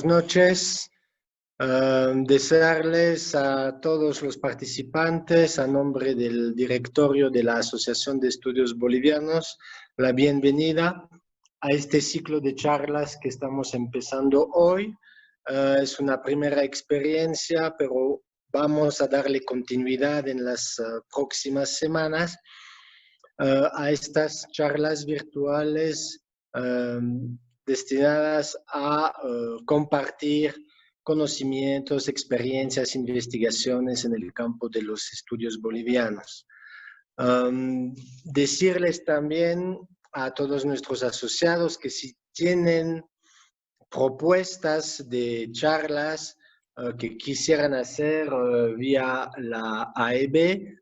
Noches. Desearles a todos los participantes, a nombre del directorio de la Asociación de Estudios Bolivianos, la bienvenida a este ciclo de charlas que estamos empezando hoy. Es una primera experiencia, pero vamos a darle continuidad en las próximas semanas a estas charlas virtuales destinadas a compartir conocimientos, experiencias, investigaciones en el campo de los estudios bolivianos. Decirles también a todos nuestros asociados que si tienen propuestas de charlas que quisieran hacer vía la AEB,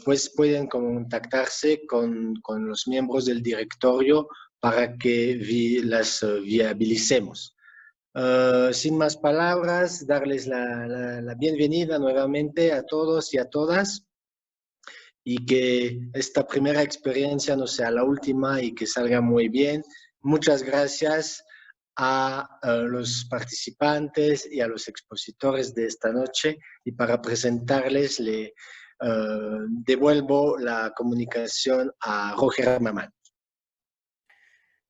pues pueden contactarse con los miembros del directorio para que las viabilicemos. Sin más palabras, darles la bienvenida nuevamente a todos y a todas, y que esta primera experiencia no sea la última y que salga muy bien. Muchas gracias a los participantes y a los expositores de esta noche, y para presentarles le devuelvo la comunicación a Roger Mamán.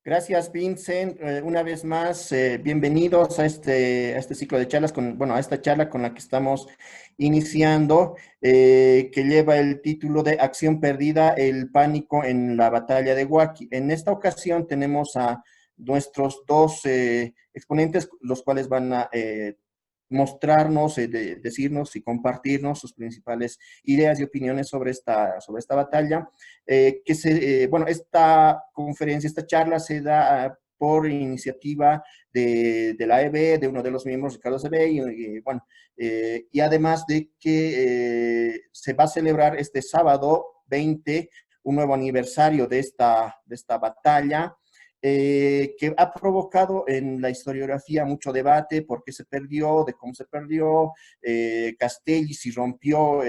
Gracias, Vincent. Una vez más, bienvenidos a este ciclo de charlas, a esta charla con la que estamos iniciando, que lleva el título de Acción Perdida, el pánico en la batalla de Huaqui. En esta ocasión tenemos a nuestros dos exponentes, los cuales van a mostrarnos, decirnos y compartirnos sus principales ideas y opiniones sobre esta batalla. Esta conferencia, esta charla se da por iniciativa de la EB, de uno de los miembros, Ricardo Sebey, y además de que se va a celebrar este sábado 20 un nuevo aniversario de esta batalla, que ha provocado en la historiografía mucho debate: por qué se perdió, de cómo se perdió, Castelli si rompió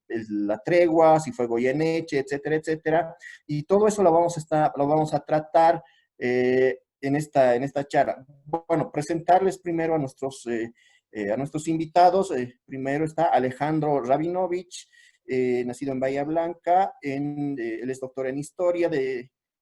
la tregua, si fue Goyeneche, etcétera, etcétera. Y todo eso lo vamos a tratar en esta charla. Bueno, presentarles primero a nuestros invitados. Primero está Alejandro Rabinovich, nacido en Bahía Blanca. Él es doctor en Historia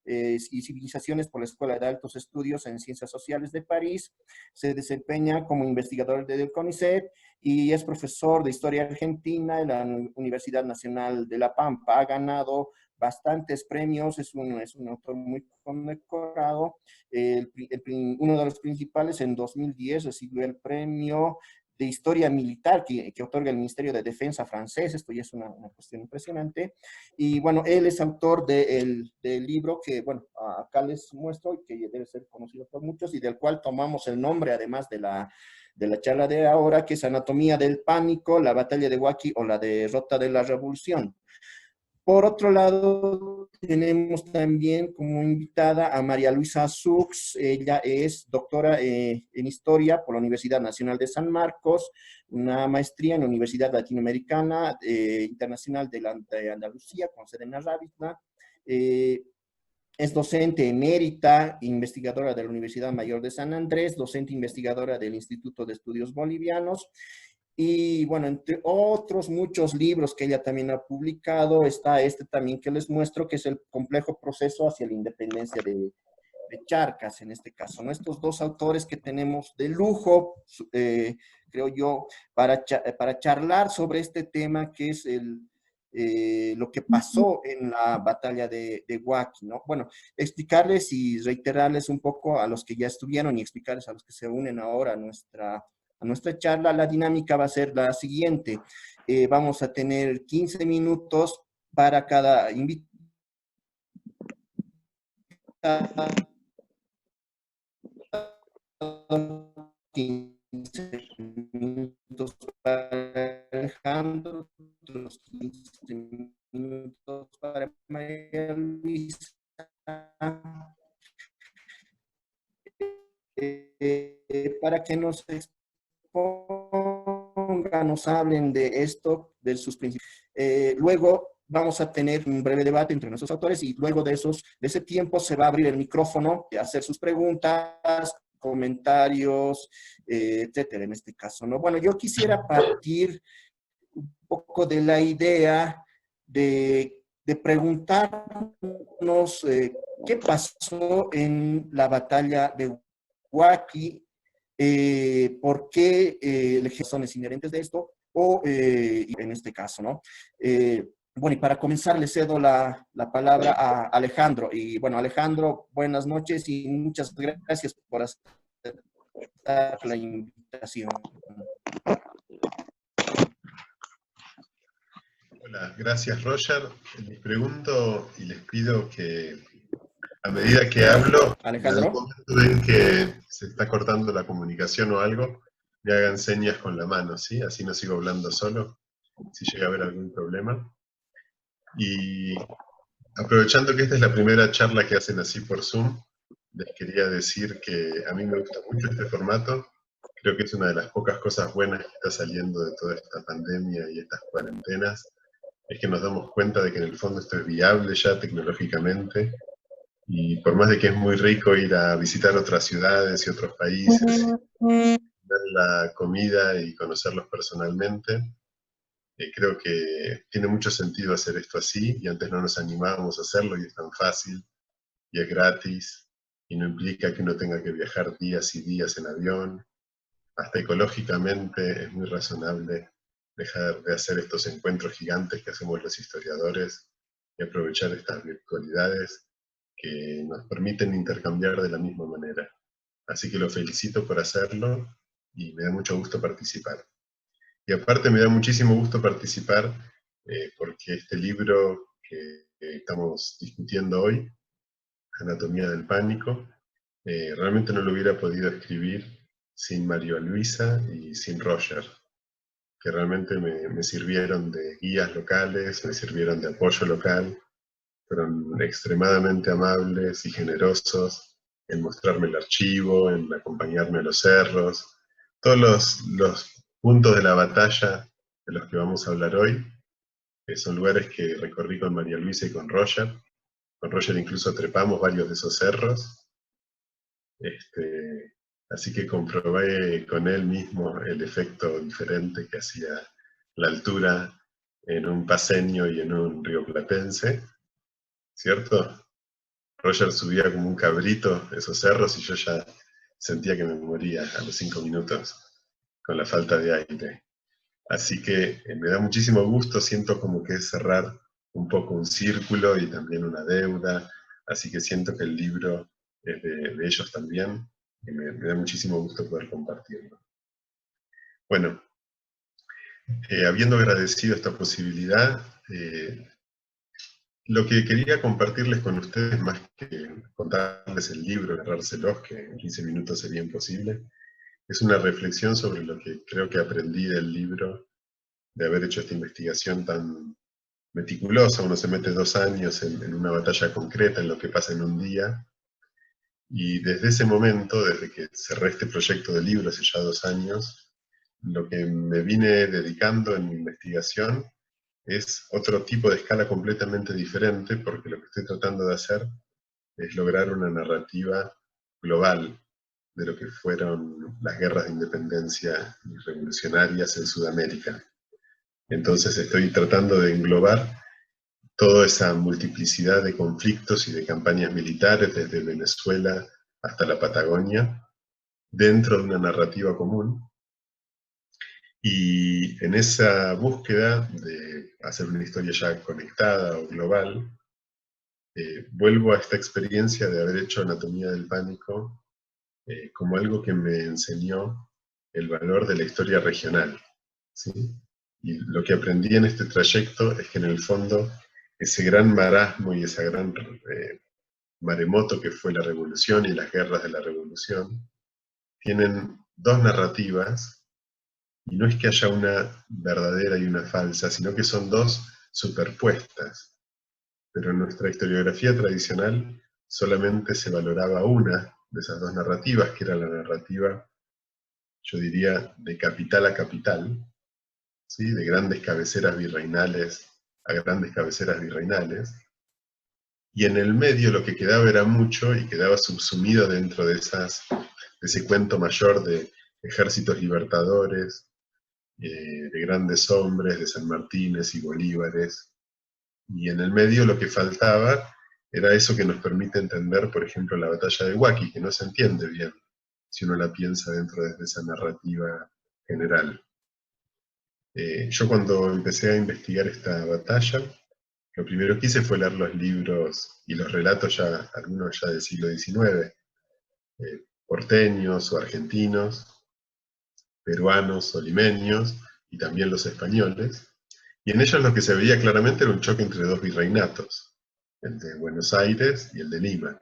y Civilizaciones por la Escuela de Altos Estudios en Ciencias Sociales de París. Se desempeña como investigador del CONICET y es profesor de Historia Argentina en la Universidad Nacional de La Pampa. Ha ganado bastantes premios, es un autor muy condecorado. Uno de los principales, en 2010 recibió el premio de Historia Militar que otorga el Ministerio de Defensa francés. Esto ya es una cuestión impresionante. Y bueno, él es autor del libro que, acá les muestro, y que debe ser conocido por muchos, y del cual tomamos el nombre, además de la charla de ahora, que es Anatomía del Pánico, la batalla de Huaqui o la derrota de la revolución. Por otro lado, tenemos también como invitada a María Luisa Sux. Ella es doctora en Historia por la Universidad Nacional de San Marcos, una maestría en la Universidad Latinoamericana Internacional de Andalucía, con sede en Arrábida. Es docente emérita, investigadora de la Universidad Mayor de San Andrés, docente investigadora del Instituto de Estudios Bolivianos. Y bueno, entre otros muchos libros que ella también ha publicado, está este también que les muestro, que es El complejo proceso hacia la independencia de Charcas, en este caso, ¿no? Estos dos autores que tenemos de lujo, creo yo, para charlar sobre este tema, que es lo que pasó en la batalla de Huaqui, ¿no? Bueno, explicarles y reiterarles un poco a los que ya estuvieron y explicarles a los que se unen ahora a nuestra charla. La dinámica va a ser la siguiente. Vamos a tener 15 minutos para cada invitado. 15 minutos para Alejandro, otros 15 minutos para María Luisa. Para que nos expongan, nos hablen de esto, de sus principios. Luego vamos a tener un breve debate entre nuestros autores, y luego de ese tiempo se va a abrir el micrófono, hacer sus preguntas, comentarios, etcétera, en este caso, ¿no? Bueno, yo quisiera partir un poco de la idea de preguntarnos qué pasó en la batalla de Huaki, por qué las razones inherentes de esto, o en este caso, ¿no? Bueno, y para comenzar le cedo la palabra a Alejandro. Y bueno, Alejandro, buenas noches y muchas gracias por aceptar la invitación. Hola, gracias Roger. Les pregunto y les pido que a medida que hablo, en algún Alejandro. momento ven que se está cortando la comunicación o algo, me hagan señas con la mano, ¿sí? Así no sigo hablando solo, si llega a haber algún problema. Y aprovechando que esta es la primera charla que hacen así por Zoom, les quería decir que a mí me gusta mucho este formato. Creo que es una de las pocas cosas buenas que está saliendo de toda esta pandemia y estas cuarentenas, es que nos damos cuenta de que en el fondo esto es viable ya tecnológicamente, y por más de que es muy rico ir a visitar otras ciudades y otros países, ver la comida y conocerlos personalmente, creo que tiene mucho sentido hacer esto así, y antes no nos animábamos a hacerlo, y es tan fácil, y es gratis, y no implica que uno tenga que viajar días y días en avión. Hasta ecológicamente es muy razonable dejar de hacer estos encuentros gigantes que hacemos los historiadores y aprovechar estas virtualidades que nos permiten intercambiar de la misma manera. Así que lo felicito por hacerlo y me da mucho gusto participar. Y aparte me da muchísimo gusto participar porque este libro que estamos discutiendo hoy, Anatomía del Pánico, realmente no lo hubiera podido escribir sin María Luisa y sin Roger, que realmente me sirvieron de guías locales, me sirvieron de apoyo local, fueron extremadamente amables y generosos en mostrarme el archivo, en acompañarme a los cerros, todos los puntos de la batalla de los que vamos a hablar hoy, son lugares que recorrí con María Luisa y con Roger. Con Roger incluso trepamos varios de esos cerros. Así que comprobé con él mismo el efecto diferente que hacía la altura en un paceño y en un rioplatense, ¿cierto? Roger subía como un cabrito esos cerros y yo ya sentía que me moría a los 5 minutos con la falta de aire. Así que me da muchísimo gusto, siento como que es cerrar un poco un círculo y también una deuda, así que siento que el libro es de ellos también, y me da muchísimo gusto poder compartirlo. Bueno, habiendo agradecido esta posibilidad, lo que quería compartirles con ustedes, más que contarles el libro, narrárselos, que en 15 minutos sería imposible, es una reflexión sobre lo que creo que aprendí del libro, de haber hecho esta investigación tan meticulosa. Uno se mete 2 años en una batalla concreta, en lo que pasa en un día, y desde ese momento, desde que cerré este proyecto de libro hace ya 2 años, lo que me vine dedicando en mi investigación es otro tipo de escala completamente diferente, porque lo que estoy tratando de hacer es lograr una narrativa global de lo que fueron las guerras de independencia y revolucionarias en Sudamérica. Entonces estoy tratando de englobar toda esa multiplicidad de conflictos y de campañas militares, desde Venezuela hasta la Patagonia, dentro de una narrativa común. Y en esa búsqueda de hacer una historia ya conectada o global, vuelvo a esta experiencia de haber hecho Anatomía del Pánico como algo que me enseñó el valor de la historia regional, ¿sí? Y lo que aprendí en este trayecto es que en el fondo ese gran marasmo y esa gran maremoto que fue la revolución y las guerras de la revolución, tienen 2 narrativas, y no es que haya una verdadera y una falsa, sino que son 2 superpuestas. Pero en nuestra historiografía tradicional solamente se valoraba una de esas 2 narrativas, que era la narrativa, yo diría, de capital a capital, ¿sí? De grandes cabeceras virreinales a grandes cabeceras virreinales, y en el medio lo que quedaba era mucho, y quedaba subsumido dentro de ese cuento mayor de ejércitos libertadores, de grandes hombres, de San Martínez y Bolívares, y en el medio lo que faltaba era eso que nos permite entender, por ejemplo, la batalla de Huaqui, que no se entiende bien si uno la piensa dentro de esa narrativa general. Yo cuando empecé a investigar esta batalla, lo primero que hice fue leer los libros y los relatos, ya algunos ya del siglo XIX, porteños o argentinos, peruanos o limeños, y también los españoles, y en ellos lo que se veía claramente era un choque entre dos virreinatos, el de Buenos Aires y el de Lima.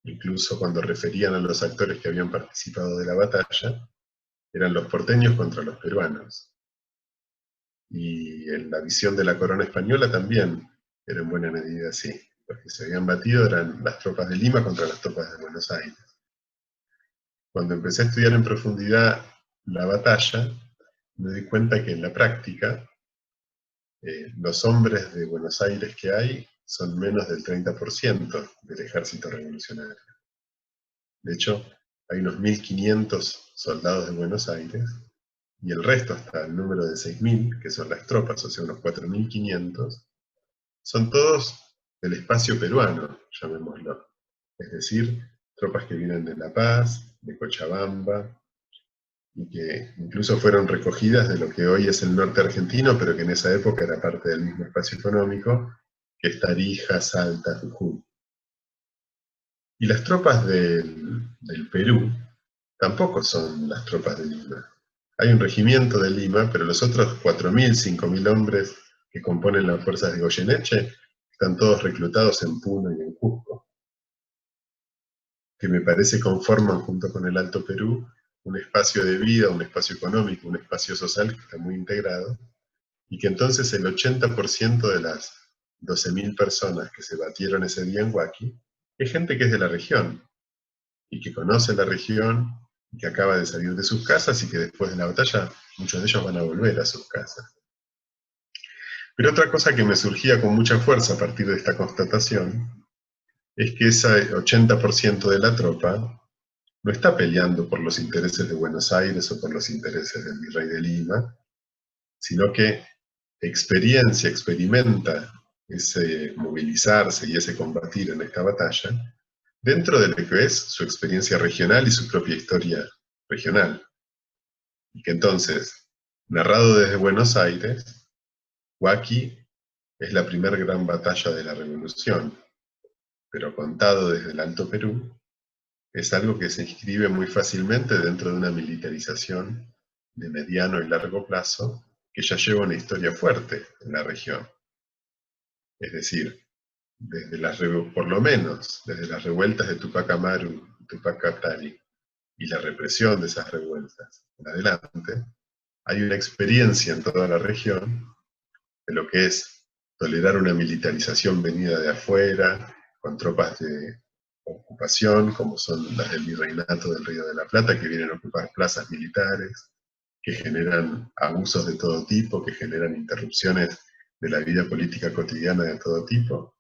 Incluso cuando referían a los actores que habían participado de la batalla, eran los porteños contra los peruanos. Y en la visión de la corona española también era en buena medida así. Los que se habían batido eran las tropas de Lima contra las tropas de Buenos Aires. Cuando empecé a estudiar en profundidad la batalla, me di cuenta que en la práctica los hombres de Buenos Aires que hay son menos del 30% del ejército revolucionario. De hecho, hay unos 1.500 soldados de Buenos Aires, y el resto, hasta el número de 6.000, que son las tropas, o sea, unos 4.500, son todos del espacio peruano, llamémoslo. Es decir, tropas que vienen de La Paz, de Cochabamba, y que incluso fueron recogidas de lo que hoy es el norte argentino, pero que en esa época era parte del mismo espacio económico, que es Tarija, Salta, Jujuy. Y las tropas del Perú tampoco son las tropas de Lima. Hay un regimiento de Lima, pero los otros 4.000, 5.000 hombres que componen las fuerzas de Goyeneche están todos reclutados en Puno y en Cusco, que me parece conforman junto con el Alto Perú un espacio de vida, un espacio económico, un espacio social que está muy integrado, y que entonces el 80% de las 12.000 personas que se batieron ese día en Huaqui es gente que es de la región, y que conoce la región, y que acaba de salir de sus casas, y que después de la batalla muchos de ellos van a volver a sus casas. Pero otra cosa que me surgía con mucha fuerza a partir de esta constatación es que ese 80% de la tropa no está peleando por los intereses de Buenos Aires o por los intereses del virrey de Lima, sino que experimenta ese movilizarse y ese combatir en esta batalla dentro de lo que es su experiencia regional y su propia historia regional. Y que entonces, narrado desde Buenos Aires, Huaqui es la primera gran batalla de la Revolución, pero contado desde el Alto Perú, es algo que se inscribe muy fácilmente dentro de una militarización de mediano y largo plazo que ya lleva una historia fuerte en la región. Es decir, por lo menos desde las revueltas de Tupac Amaru y Tupac Katari y la represión de esas revueltas en adelante, hay una experiencia en toda la región de lo que es tolerar una militarización venida de afuera, con tropas de ocupación, como son las del Virreinato del Río de la Plata, que vienen a ocupar plazas militares, que generan abusos de todo tipo, que generan interrupciones de la vida política cotidiana de todo tipo.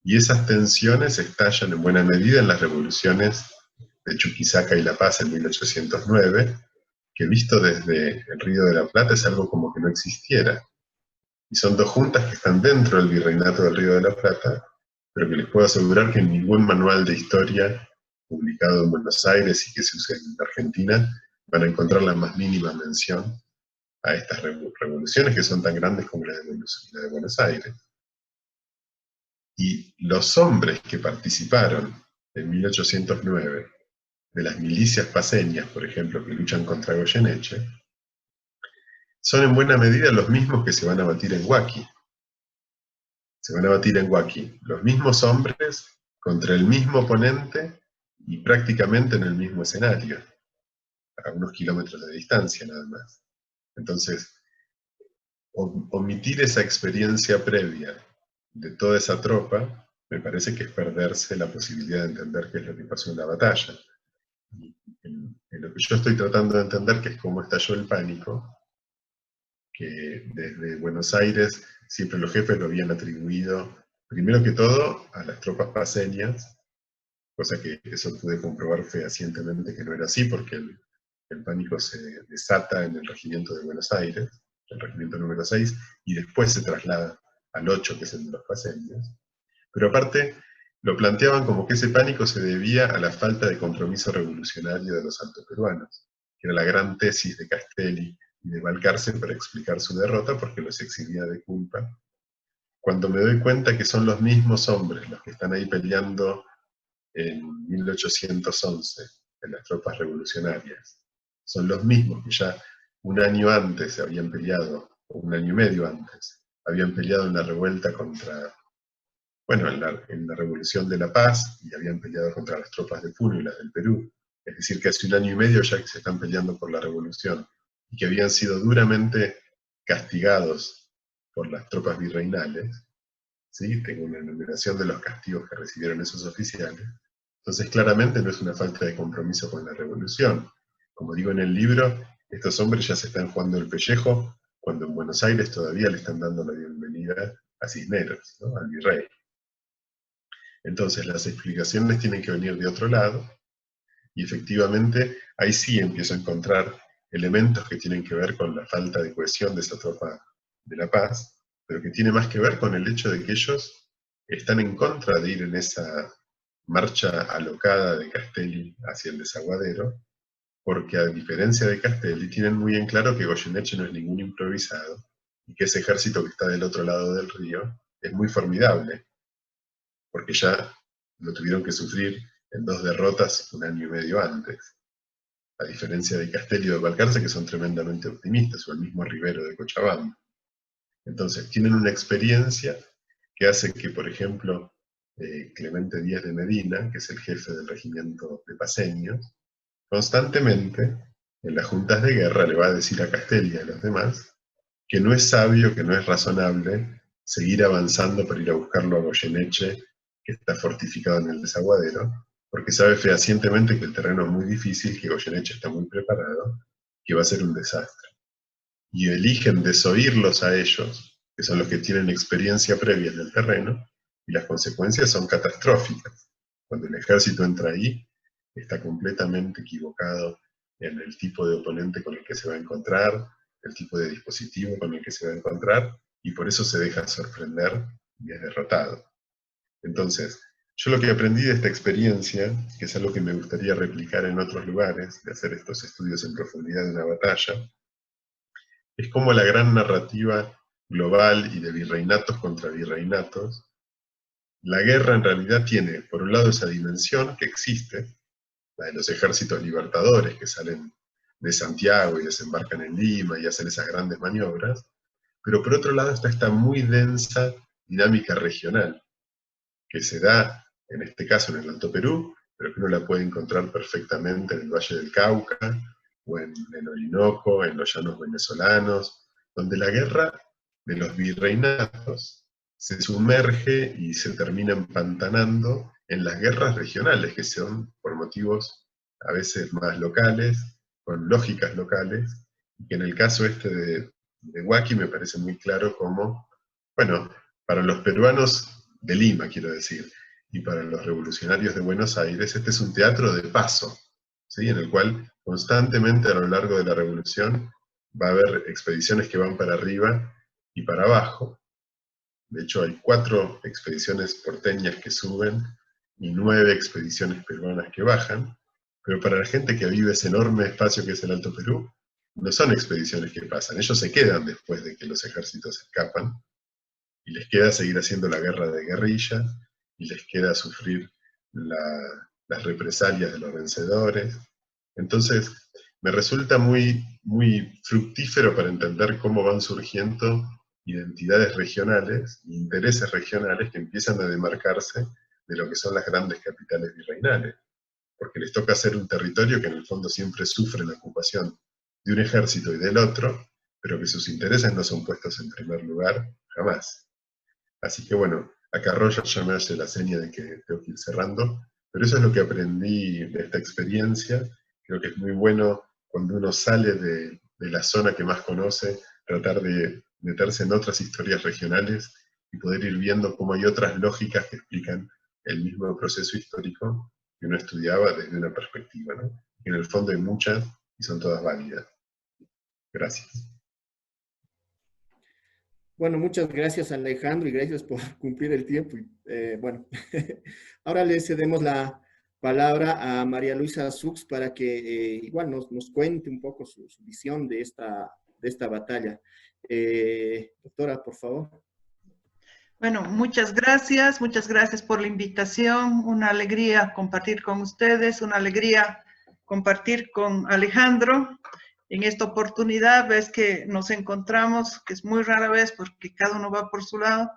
Y esas tensiones estallan en buena medida en las revoluciones de Chuquisaca y La Paz en 1809, que visto desde el Río de la Plata es algo como que no existiera. Y son dos juntas que están dentro del Virreinato del Río de la Plata, pero que les puedo asegurar que en ningún manual de historia publicado en Buenos Aires y que se use en Argentina van a encontrar la más mínima mención a estas revoluciones que son tan grandes como la de Buenos Aires. Y los hombres que participaron en 1809 de las milicias paceñas, por ejemplo, que luchan contra Goyeneche, son en buena medida los mismos que se van a batir en Huaqui. Se van a batir en Huaqui los mismos hombres contra el mismo oponente y prácticamente en el mismo escenario, a unos kilómetros de distancia nada más. Entonces, omitir esa experiencia previa de toda esa tropa me parece que es perderse la posibilidad de entender qué es lo que pasó en la batalla. Y en lo que yo estoy tratando de entender, que es cómo estalló el pánico, que desde Buenos Aires siempre los jefes lo habían atribuido, primero que todo, a las tropas paceñas, cosa que eso pude comprobar fehacientemente que no era así, porque el pánico se desata en el regimiento de Buenos Aires, el regimiento número 6, y después se traslada al 8, que es el de los paseños. Pero aparte, lo planteaban como que ese pánico se debía a la falta de compromiso revolucionario de los altoperuanos, que era la gran tesis de Castelli y de Balcarce para explicar su derrota, porque los eximía de culpa. Cuando me doy cuenta que son los mismos hombres los que están ahí peleando en 1811, en las tropas revolucionarias, son los mismos que ya un año antes habían peleado, o un año y medio antes, habían peleado en la revuelta contra, bueno, en la Revolución de la Paz, y habían peleado contra las tropas de Puno y las del Perú. Es decir, que hace un año y medio ya que se están peleando por la revolución, y que habían sido duramente castigados por las tropas virreinales. ¿Sí? Tengo una enumeración de los castigos que recibieron esos oficiales. Entonces, claramente no es una falta de compromiso con la revolución. Como digo en el libro, estos hombres ya se están jugando el pellejo, cuando en Buenos Aires todavía le están dando la bienvenida a Cisneros, ¿no? Al virrey. Entonces, las explicaciones tienen que venir de otro lado, y efectivamente ahí sí empiezo a encontrar elementos que tienen que ver con la falta de cohesión de esa tropa de la paz, pero que tiene más que ver con el hecho de que ellos están en contra de ir en esa marcha alocada de Castelli hacia el desaguadero, porque a diferencia de Castelli tienen muy en claro que Goyeneche no es ningún improvisado, y que ese ejército que está del otro lado del río es muy formidable, porque ya lo tuvieron que sufrir en 2 derrotas un año y medio antes, a diferencia de Castelli o de Balcarce, que son tremendamente optimistas, o el mismo Rivero de Cochabamba. Entonces, tienen una experiencia que hace que, por ejemplo, Clemente Díaz de Medina, que es el jefe del regimiento de paseños, constantemente en las juntas de guerra le va a decir a Castelli y a los demás que no es sabio, que no es razonable seguir avanzando para ir a buscarlo a Goyeneche, que está fortificado en el desaguadero, porque sabe fehacientemente que el terreno es muy difícil, que Goyeneche está muy preparado, que va a ser un desastre. Y eligen desoírlos a ellos, que son los que tienen experiencia previa en el terreno, y las consecuencias son catastróficas. Cuando el ejército entra ahí, está completamente equivocado en el tipo de oponente con el que se va a encontrar, el tipo de dispositivo con el que se va a encontrar, y por eso se deja sorprender y es derrotado. Entonces, yo lo que aprendí de esta experiencia, que es algo que me gustaría replicar en otros lugares, de hacer estos estudios en profundidad de una batalla, es como la gran narrativa global y de virreinatos contra virreinatos, la guerra en realidad tiene, por un lado, esa dimensión que existe, la de los ejércitos libertadores que salen de Santiago y desembarcan en Lima y hacen esas grandes maniobras, pero por otro lado está esta muy densa dinámica regional, que se da, en este caso, en el Alto Perú, pero que uno la puede encontrar perfectamente en el Valle del Cauca, o en el Orinoco, en los llanos venezolanos, donde la guerra de los virreinatos se sumerge y se termina empantanando en las guerras regionales, que son por motivos a veces más locales, con lógicas locales, y que en el caso este de Huaki me parece muy claro como, bueno, para los peruanos de Lima, quiero decir, y para los revolucionarios de Buenos Aires, este es un teatro de paso, ¿sí? En el cual constantemente a lo largo de la revolución va a haber expediciones que van para arriba y para abajo. De hecho, hay 4 expediciones porteñas que suben y 9 expediciones peruanas que bajan, pero para la gente que vive ese enorme espacio que es el Alto Perú, no son expediciones que pasan, ellos se quedan después de que los ejércitos escapan, y les queda seguir haciendo la guerra de guerrilla, y les queda sufrir las represalias de los vencedores. Entonces, me resulta muy, muy fructífero para entender cómo van surgiendo identidades regionales, intereses regionales que empiezan a demarcarse de lo que son las grandes capitales virreinales, porque les toca hacer un territorio que en el fondo siempre sufre la ocupación de un ejército y del otro, pero que sus intereses no son puestos en primer lugar jamás. Así que bueno, acá Roger ya me hace la seña de que tengo que ir cerrando, pero eso es lo que aprendí de esta experiencia. Creo que es muy bueno cuando uno sale de la zona que más conoce, tratar de meterse en otras historias regionales y poder ir viendo cómo hay otras lógicas que explican el mismo proceso histórico que uno estudiaba desde una perspectiva, ¿no? En el fondo hay muchas y son todas válidas. Gracias. Bueno, muchas gracias Alejandro y gracias por cumplir el tiempo. Bueno, ahora le cedemos la palabra a María Luisa Sux para que igual nos cuente un poco su visión de esta batalla. Doctora, por favor. Bueno, muchas gracias por la invitación. Una alegría compartir con ustedes, una alegría compartir con Alejandro. En esta oportunidad, ves que nos encontramos, que es muy rara vez porque cada uno va por su lado.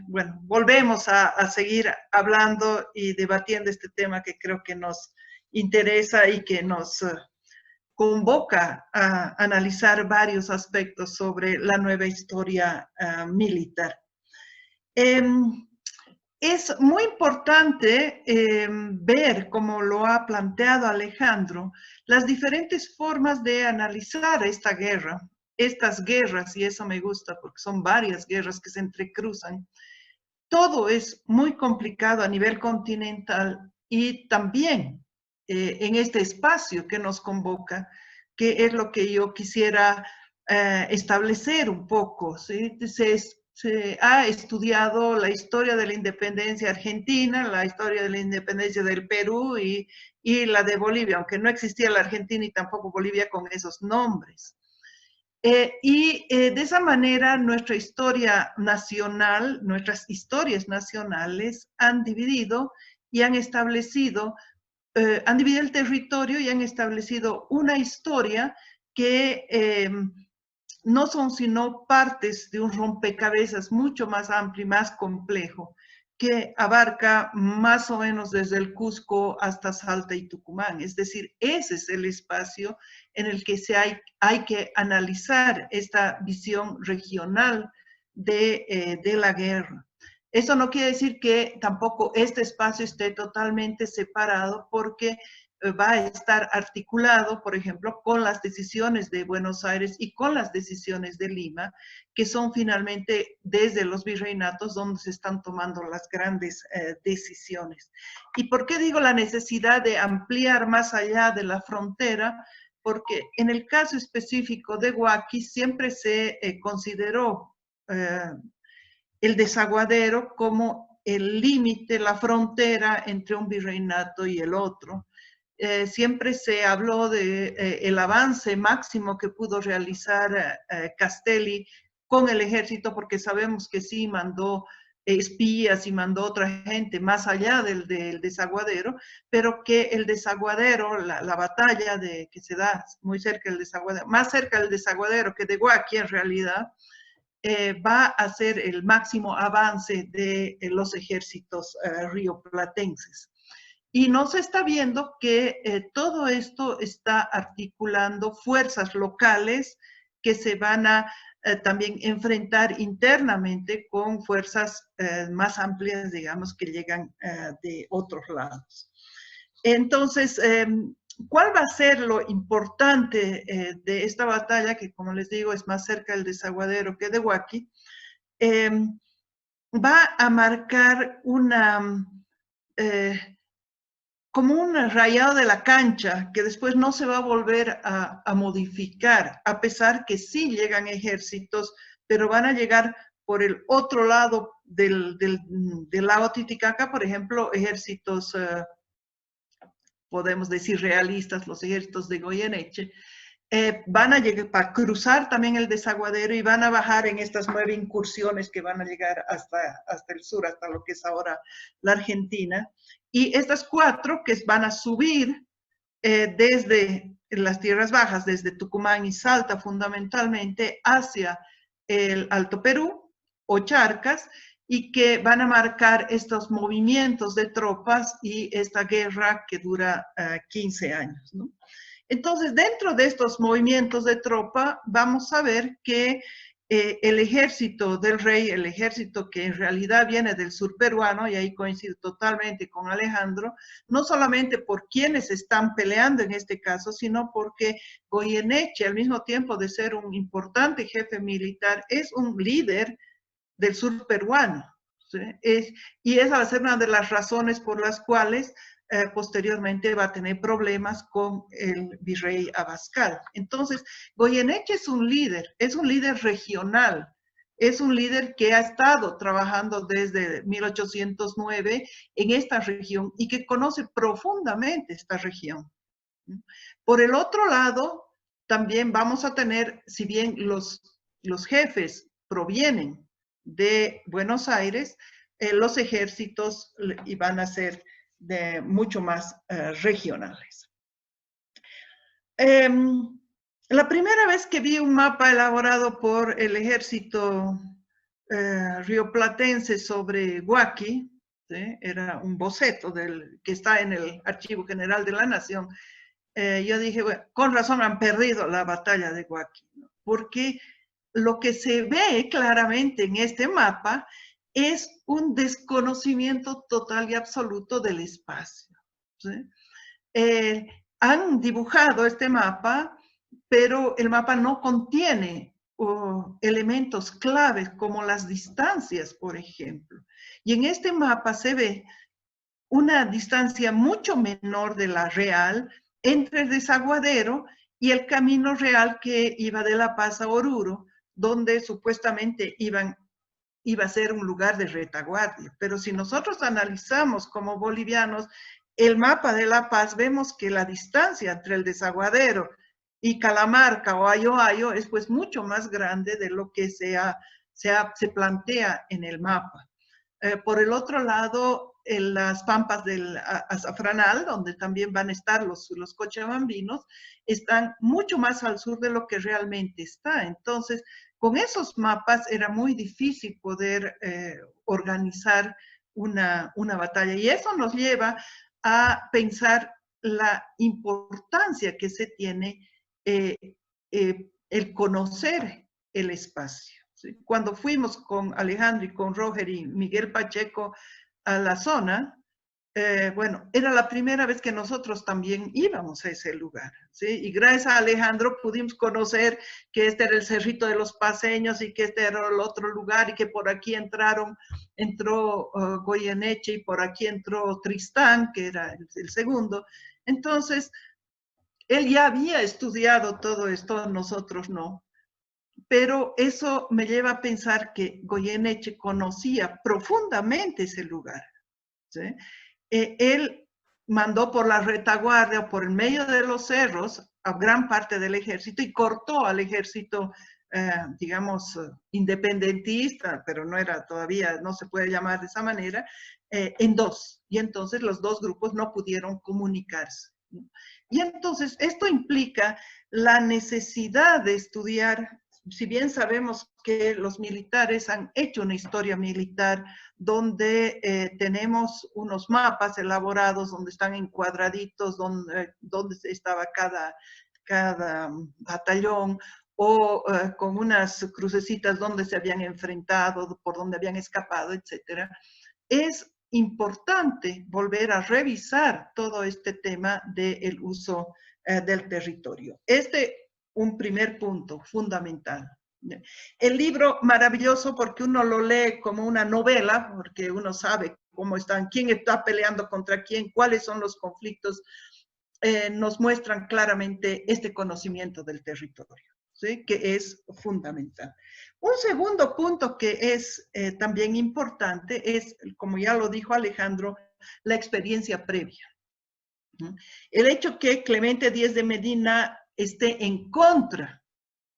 Bueno, volvemos a seguir hablando y debatiendo este tema que creo que nos interesa y que nos convoca a analizar varios aspectos sobre la nueva historia militar. Es muy importante ver, como lo ha planteado Alejandro, las diferentes formas de analizar esta guerra, estas guerras, y eso me gusta porque son varias guerras que se entrecruzan. Todo es muy complicado a nivel continental y también en este espacio que nos convoca, que es lo que yo quisiera establecer un poco, ¿sí? Se ha estudiado la historia de la independencia argentina, la historia de la independencia del Perú y la de Bolivia, aunque no existía la Argentina y tampoco Bolivia con esos nombres. De esa manera nuestra historia nacional, nuestras historias nacionales han dividido y han establecido, han dividido el territorio y han establecido una historia que no son sino partes de un rompecabezas mucho más amplio y más complejo, que abarca más o menos desde el Cusco hasta Salta y Tucumán. Es decir, ese es el espacio en el que hay que analizar esta visión regional de la guerra. Eso no quiere decir que tampoco este espacio esté totalmente separado, porque va a estar articulado, por ejemplo, con las decisiones de Buenos Aires y con las decisiones de Lima, que son finalmente desde los virreinatos donde se están tomando las grandes decisiones. ¿Y por qué digo la necesidad de ampliar más allá de la frontera? Porque en el caso específico de Huaki siempre se consideró el desaguadero como el límite, la frontera entre un virreinato y el otro. Siempre se habló de el avance máximo que pudo realizar Castelli con el ejército, porque sabemos que sí mandó espías y mandó otra gente más allá del desaguadero, pero que el desaguadero, la batalla que se da muy cerca del desaguadero, más cerca del desaguadero que de Huaki en realidad, va a ser el máximo avance de los ejércitos rioplatenses. Y nos está viendo que todo esto está articulando fuerzas locales que se van a también enfrentar internamente con fuerzas más amplias, digamos, que llegan de otros lados. Entonces, ¿cuál va a ser lo importante de esta batalla, que como les digo es más cerca del desaguadero que de Huaki? Va a marcar una... como un rayado de la cancha que después no se va a volver a modificar, a pesar que sí llegan ejércitos, pero van a llegar por el otro lado del lago Titicaca, por ejemplo, ejércitos, podemos decir realistas, los ejércitos de Goyeneche, van a llegar para cruzar también el desaguadero y van a bajar en estas 9 incursiones que van a llegar hasta el sur, hasta lo que es ahora la Argentina. Y estas 4 que van a subir desde las tierras bajas, desde Tucumán y Salta fundamentalmente, hacia el Alto Perú o Charcas, y que van a marcar estos movimientos de tropas y esta guerra que dura 15 años, ¿no? Entonces, dentro de estos movimientos de tropa, vamos a ver que el ejército del rey, el ejército que en realidad viene del sur peruano, y ahí coincido totalmente con Alejandro, no solamente por quienes están peleando en este caso, sino porque Goyeneche, al mismo tiempo de ser un importante jefe militar, es un líder del sur peruano, ¿sí? Y esa va a ser una de las razones por las cuales posteriormente va a tener problemas con el virrey Abascal. Entonces, Goyeneche es un líder regional, es un líder que ha estado trabajando desde 1809 en esta región y que conoce profundamente esta región. Por el otro lado, también vamos a tener, si bien los jefes provienen de Buenos Aires, los ejércitos van a ser mucho más regionales. La primera vez que vi un mapa elaborado por el ejército rioplatense sobre Huaqui, ¿sí? Era un boceto que está en el Archivo General de la Nación. Yo dije, bueno, con razón han perdido la batalla de Huaqui, ¿no? Porque lo que se ve claramente en este mapa es un desconocimiento total y absoluto del espacio, ¿sí? Han dibujado este mapa, pero el mapa no contiene elementos claves como las distancias, por ejemplo. Y en este mapa se ve una distancia mucho menor de la real entre el desaguadero y el camino real que iba de La Paz a Oruro, donde supuestamente iba a ser un lugar de retaguardia. Pero si nosotros analizamos como bolivianos el mapa de La Paz, vemos que la distancia entre el desaguadero y Calamarca o Ayoayo es pues mucho más grande de lo que se plantea en el mapa. Por el otro lado, en las pampas del Azafranal, donde también van a estar los cochabambinos, están mucho más al sur de lo que realmente está. Entonces, con esos mapas era muy difícil poder organizar una batalla. Y eso nos lleva a pensar la importancia que se tiene el conocer el espacio. ¿Sí? Cuando fuimos con Alejandro y con Roger y Miguel Pacheco a la zona, bueno, era la primera vez que nosotros también íbamos a ese lugar, ¿sí? Y gracias a Alejandro pudimos conocer que este era el Cerrito de los Paseños y que este era el otro lugar y que por aquí entró Goyeneche y por aquí entró Tristán, que era el segundo. Entonces, él ya había estudiado todo esto, nosotros no. Pero eso me lleva a pensar que Goyeneche conocía profundamente ese lugar, ¿sí? Él mandó por la retaguardia, por el medio de los cerros, a gran parte del ejército y cortó al ejército, digamos, independentista, pero no era todavía, no se puede llamar de esa manera, en dos. Y entonces los dos grupos no pudieron comunicarse. Y entonces esto implica la necesidad de estudiar. Si bien sabemos que los militares han hecho una historia militar donde tenemos unos mapas elaborados, donde están encuadraditos, donde estaba cada batallón, o con unas crucecitas donde se habían enfrentado, por donde habían escapado, etc. Es importante volver a revisar todo este tema del uso del territorio. Un primer punto fundamental. El libro maravilloso porque uno lo lee como una novela, porque uno sabe quién está peleando contra quién, cuáles son los conflictos, nos muestran claramente este conocimiento del territorio, ¿sí? Que es fundamental. Un segundo punto que es también importante es, como ya lo dijo Alejandro, la experiencia previa. El hecho que Clemente Díez de Medina esté en contra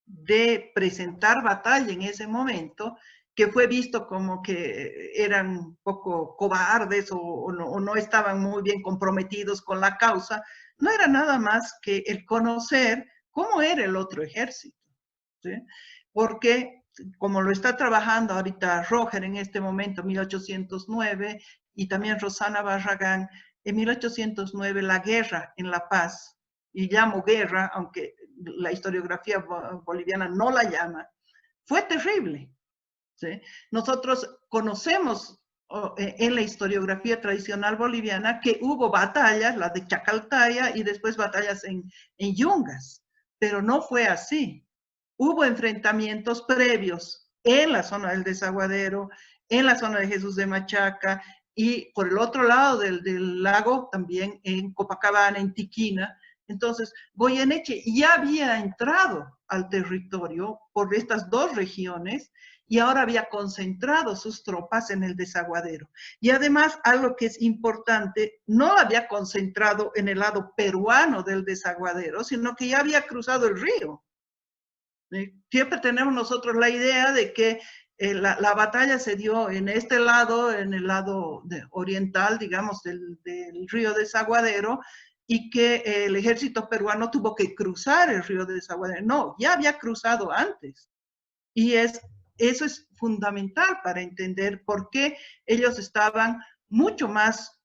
de presentar batalla en ese momento, que fue visto como que eran un poco cobardes o no estaban muy bien comprometidos con la causa, no era nada más que el conocer cómo era el otro ejército, ¿sí? Porque como lo está trabajando ahorita Roger en este momento, 1809, y también Rosana Barragán, en 1809 la guerra en La Paz, y llamo guerra, aunque la historiografía boliviana no la llama, fue terrible, ¿sí? Nosotros conocemos en la historiografía tradicional boliviana que hubo batallas, la de Chacaltaya y después batallas en Yungas, pero no fue así. Hubo enfrentamientos previos en la zona del Desaguadero, en la zona de Jesús de Machaca, y por el otro lado del lago también en Copacabana, en Tiquina. Entonces, Goyeneche ya había entrado al territorio por estas dos regiones y ahora había concentrado sus tropas en el desaguadero. Y además, algo que es importante, no había concentrado en el lado peruano del desaguadero, sino que ya había cruzado el río. Siempre tenemos nosotros la idea de que la batalla se dio en este lado, en el lado oriental, digamos, del río Desaguadero, y que el ejército peruano tuvo que cruzar el río Desaguadero. No, ya había cruzado antes. Y eso es fundamental para entender por qué ellos estaban mucho más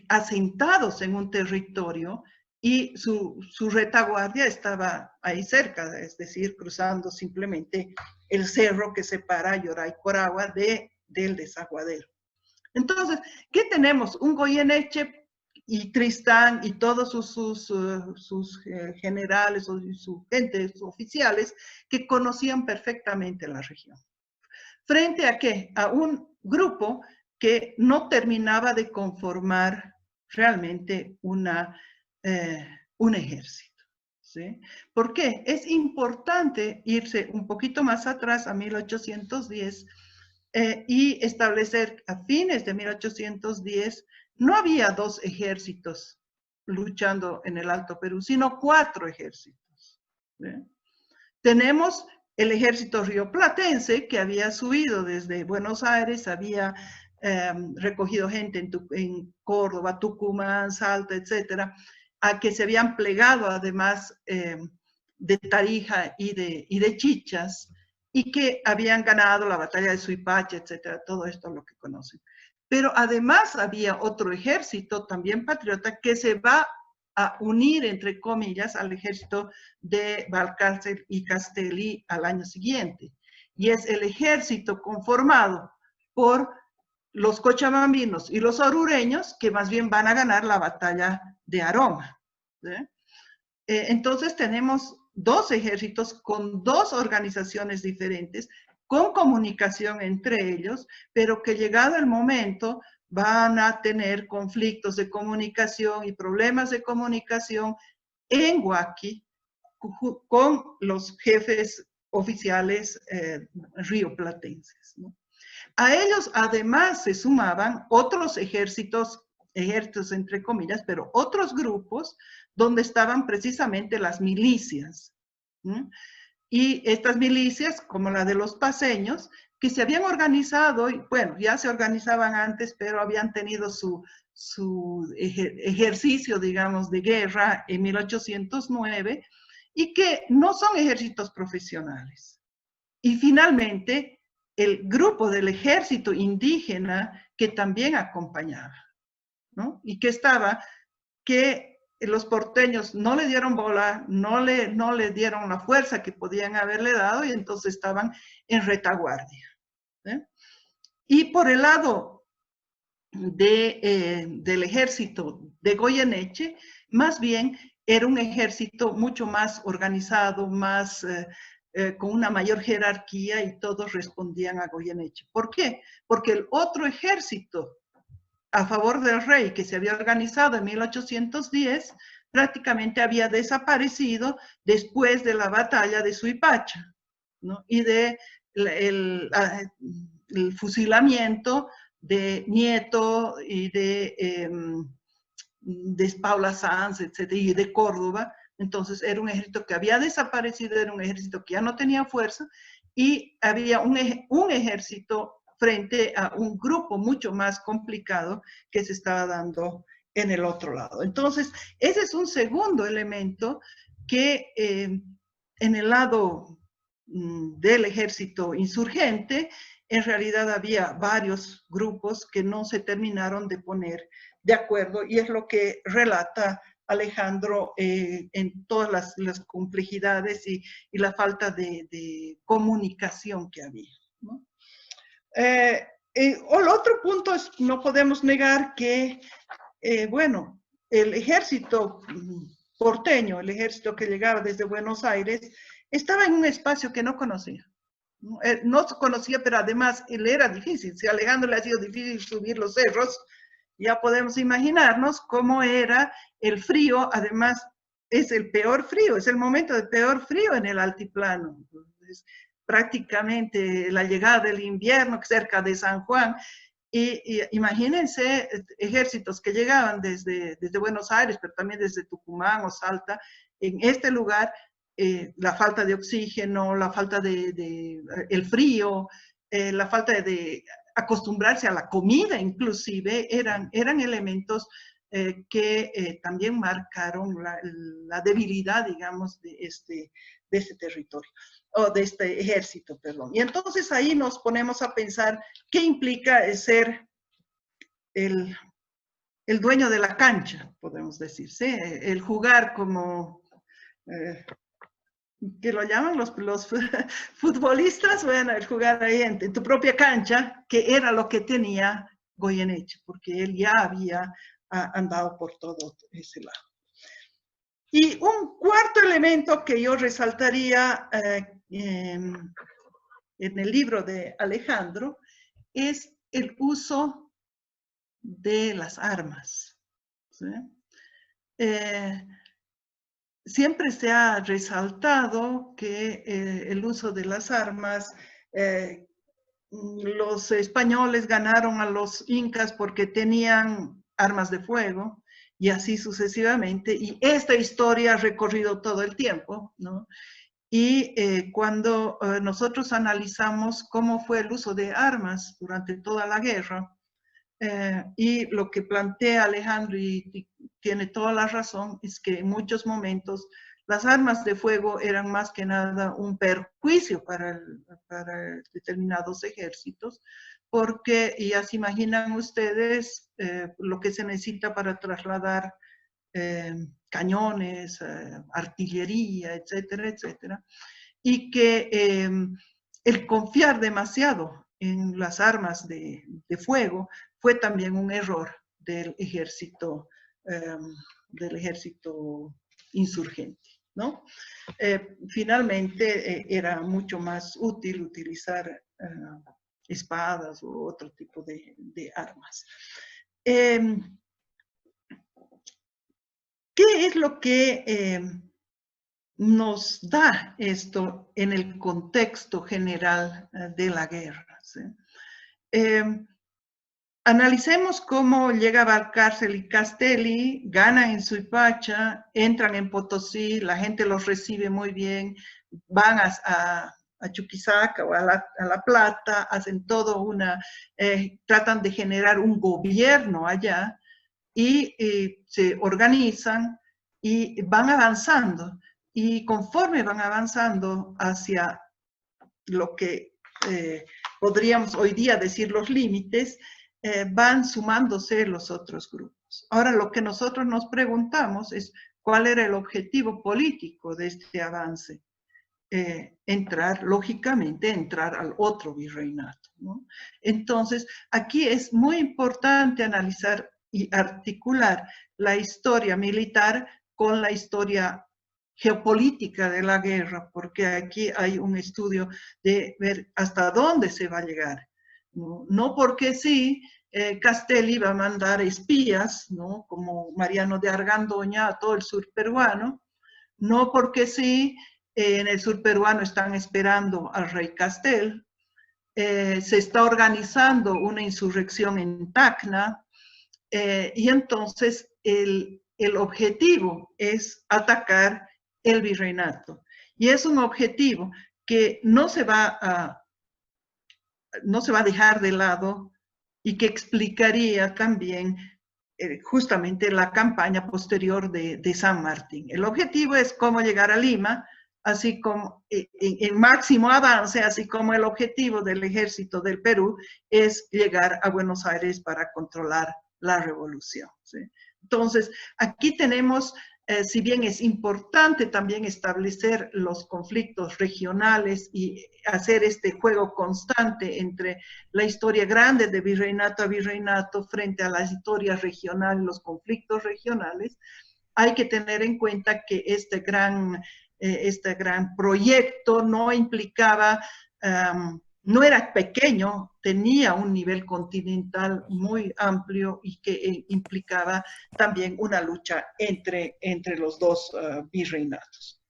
asentados en un territorio y su retaguardia estaba ahí cerca, es decir, cruzando simplemente el cerro que separa Yoray Coragua del desaguadero. Entonces, ¿qué tenemos? Un Goyeneche y Tristán y todos sus generales o sus gentes oficiales que conocían perfectamente la región. ¿Frente a qué? A un grupo que no terminaba de conformar realmente un ejército. ¿Sí? ¿Por qué? Es importante irse un poquito más atrás, a 1810, y establecer a fines de 1810, no había dos ejércitos luchando en el Alto Perú, sino 4 ejércitos. ¿Sí? Tenemos el ejército rioplatense que había subido desde Buenos Aires, había recogido gente en Córdoba, Tucumán, Salta, etcétera, a que se habían plegado además de Tarija y de Chichas, y que habían ganado la batalla de Suipacha, etcétera, todo esto lo que conocen. Pero además había otro ejército también patriota que se va a unir, entre comillas, al ejército de Valcárcel y Castelli al año siguiente. Y es el ejército conformado por los cochabambinos y los orureños que más bien van a ganar la batalla de Aroma. ¿Sí? Entonces tenemos 2 ejércitos con 2 organizaciones diferentes, con comunicación entre ellos, pero que llegado el momento van a tener conflictos de comunicación y problemas de comunicación en Huaqui con los jefes oficiales rioplatenses, ¿no? A ellos además se sumaban otros ejércitos entre comillas, pero otros grupos donde estaban precisamente las milicias. ¿Sí? Y estas milicias, como la de los paceños, que se habían organizado, y bueno, ya se organizaban antes, pero habían tenido su ejercicio, digamos, de guerra en 1809, y que no son ejércitos profesionales. Y finalmente, el grupo del ejército indígena que también acompañaba, ¿no? Y que los porteños no le dieron bola, no le dieron la fuerza que podían haberle dado, y entonces estaban en retaguardia. ¿Sí? Y por el lado del ejército de Goyeneche, más bien era un ejército mucho más organizado, más con una mayor jerarquía, y todos respondían a Goyeneche. ¿Por qué? Porque el otro ejército a favor del rey que se había organizado en 1810 prácticamente había desaparecido después de la batalla de Suipacha, ¿no? Y de el fusilamiento de Nieto y de Paula Sanz, etcétera, y de Córdoba. Entonces era un ejército que había desaparecido, era un ejército que ya no tenía fuerza, y había un ejército frente a un grupo mucho más complicado que se estaba dando en el otro lado. Entonces, ese es un segundo elemento que en el lado del ejército insurgente, en realidad había varios grupos que no se terminaron de poner de acuerdo, y es lo que relata Alejandro en todas las complejidades y la falta de comunicación que había, ¿no? El otro punto es, no podemos negar que, bueno, el ejército porteño, el ejército que llegaba desde Buenos Aires, estaba en un espacio que no conocía. No se conocía, pero además él era difícil. Si a Alejandro le ha sido difícil subir los cerros, ya podemos imaginarnos cómo era el frío. Además, es el peor frío, es el momento de peor frío en el altiplano. Entonces, prácticamente la llegada del invierno cerca de San Juan. Y imagínense ejércitos que llegaban desde Buenos Aires, pero también desde Tucumán o Salta, en este lugar, la falta de oxígeno, la falta el frío, la falta de acostumbrarse a la comida inclusive, eran elementos que también marcaron la debilidad, digamos, de este territorio, o de este ejército, perdón. Y entonces ahí nos ponemos a pensar qué implica ser el dueño de la cancha, podemos decir, ¿sí? El jugar como... que lo llaman los futbolistas, bueno, el jugar ahí en tu propia cancha, que era lo que tenía Goyeneche, porque él ya había andado por todo ese lado. Y un cuarto elemento que yo resaltaría en el libro de Alejandro es el uso de las armas, ¿sí? Siempre se ha resaltado que el uso de las armas, los españoles ganaron a los incas porque tenían armas de fuego, y así sucesivamente, y esta historia ha recorrido todo el tiempo, ¿no? Y cuando nosotros analizamos cómo fue el uso de armas durante toda la guerra, y lo que plantea Alejandro, y tiene toda la razón, es que en muchos momentos las armas de fuego eran más que nada un perjuicio para determinados ejércitos, porque ya se imaginan ustedes lo que se necesita para trasladar cañones, artillería, etcétera, etcétera, y que el confiar demasiado en las armas de fuego fue también un error del ejército insurgente, ¿no? Finalmente era mucho más útil utilizar espadas u otro tipo de armas. ¿Qué es lo que nos da esto en el contexto general de la guerra? ¿Sí? Analicemos cómo llega Valcárcel y Castelli, ganan en Suipacha, entran en Potosí, la gente los recibe muy bien, van a Chuquisaca o a La Plata, hacen todo tratan de generar un gobierno allá y se organizan y van avanzando. Y conforme van avanzando hacia lo que podríamos hoy día decir los límites, van sumándose los otros grupos. Ahora, lo que nosotros nos preguntamos es cuál era el objetivo político de este avance. Lógicamente, entrar al otro virreinato, ¿no? Entonces, aquí es muy importante analizar y articular la historia militar con la historia geopolítica de la guerra, porque aquí hay un estudio de ver hasta dónde se va a llegar. No porque sí, Castelli va a mandar espías, ¿no? Como Mariano de Argandoña a todo el sur peruano, no porque sí, en el sur peruano están esperando al rey Castel, se está organizando una insurrección en Tacna, y entonces el objetivo es atacar el virreinato. Y es un objetivo que no se va a dejar de lado y que explicaría también justamente la campaña posterior de San Martín. El objetivo es cómo llegar a Lima, así como en máximo avance, así como el objetivo del ejército del Perú es llegar a Buenos Aires para controlar la revolución, ¿sí? Entonces, aquí tenemos, si bien es importante también establecer los conflictos regionales y hacer este juego constante entre la historia grande de virreinato a virreinato frente a las historias regionales, los conflictos regionales, hay que tener en cuenta que este gran proyecto no implicaba no era pequeño, tenía un nivel continental muy amplio y que implicaba también una lucha entre los dos virreinatos.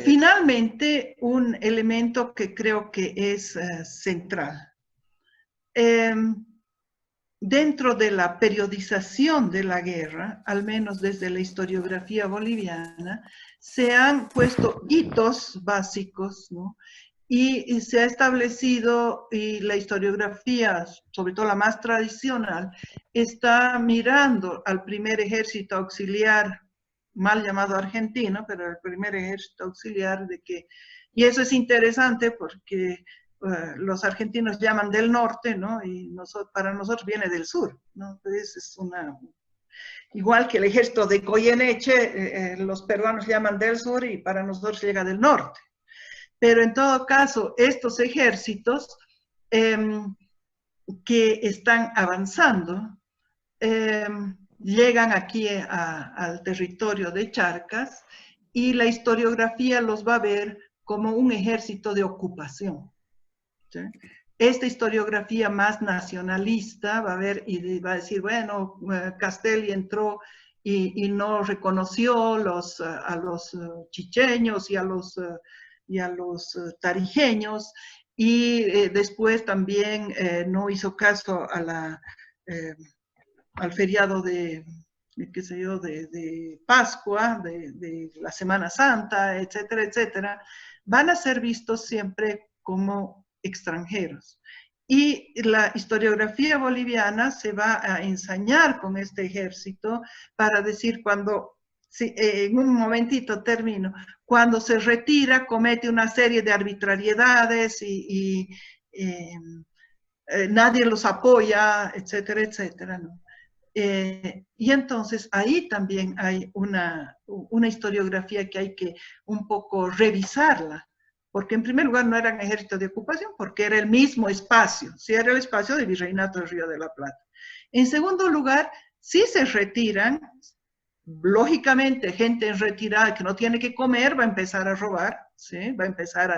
Finalmente, un elemento que creo que es central. Dentro de la periodización de la guerra, al menos desde la historiografía boliviana, se han puesto hitos básicos, ¿no? Y se ha establecido, y la historiografía, sobre todo la más tradicional, está mirando al primer ejército auxiliar, mal llamado argentino, pero el primer ejército auxiliar y eso es interesante porque los argentinos llaman del norte, ¿no? Y para nosotros viene del sur, ¿no? Entonces es igual que el ejército de Goyeneche, los peruanos llaman del sur y para nosotros llega del norte. Pero en todo caso, estos ejércitos que están avanzando llegan aquí al territorio de Charcas y la historiografía los va a ver como un ejército de ocupación. ¿Sí? Esta historiografía más nacionalista va a ver y va a decir, bueno, Castelli entró y no reconoció a los chicheños y a los tarijeños, y después también no hizo caso al feriado qué sé yo, de Pascua, de la Semana Santa, etcétera, etcétera, van a ser vistos siempre como extranjeros. Y la historiografía boliviana se va a ensañar con este ejército para decir en un momentito termino, cuando se retira comete una serie de arbitrariedades y nadie los apoya, etcétera, etcétera, ¿no? Y entonces ahí también hay una historiografía que hay que un poco revisarla, porque en primer lugar no eran ejércitos de ocupación, porque era el mismo espacio, sí era el espacio del Virreinato del Río de la Plata. En segundo lugar, sí se retiran, lógicamente gente en retirada que no tiene que comer va a empezar a robar, ¿sí? Va a empezar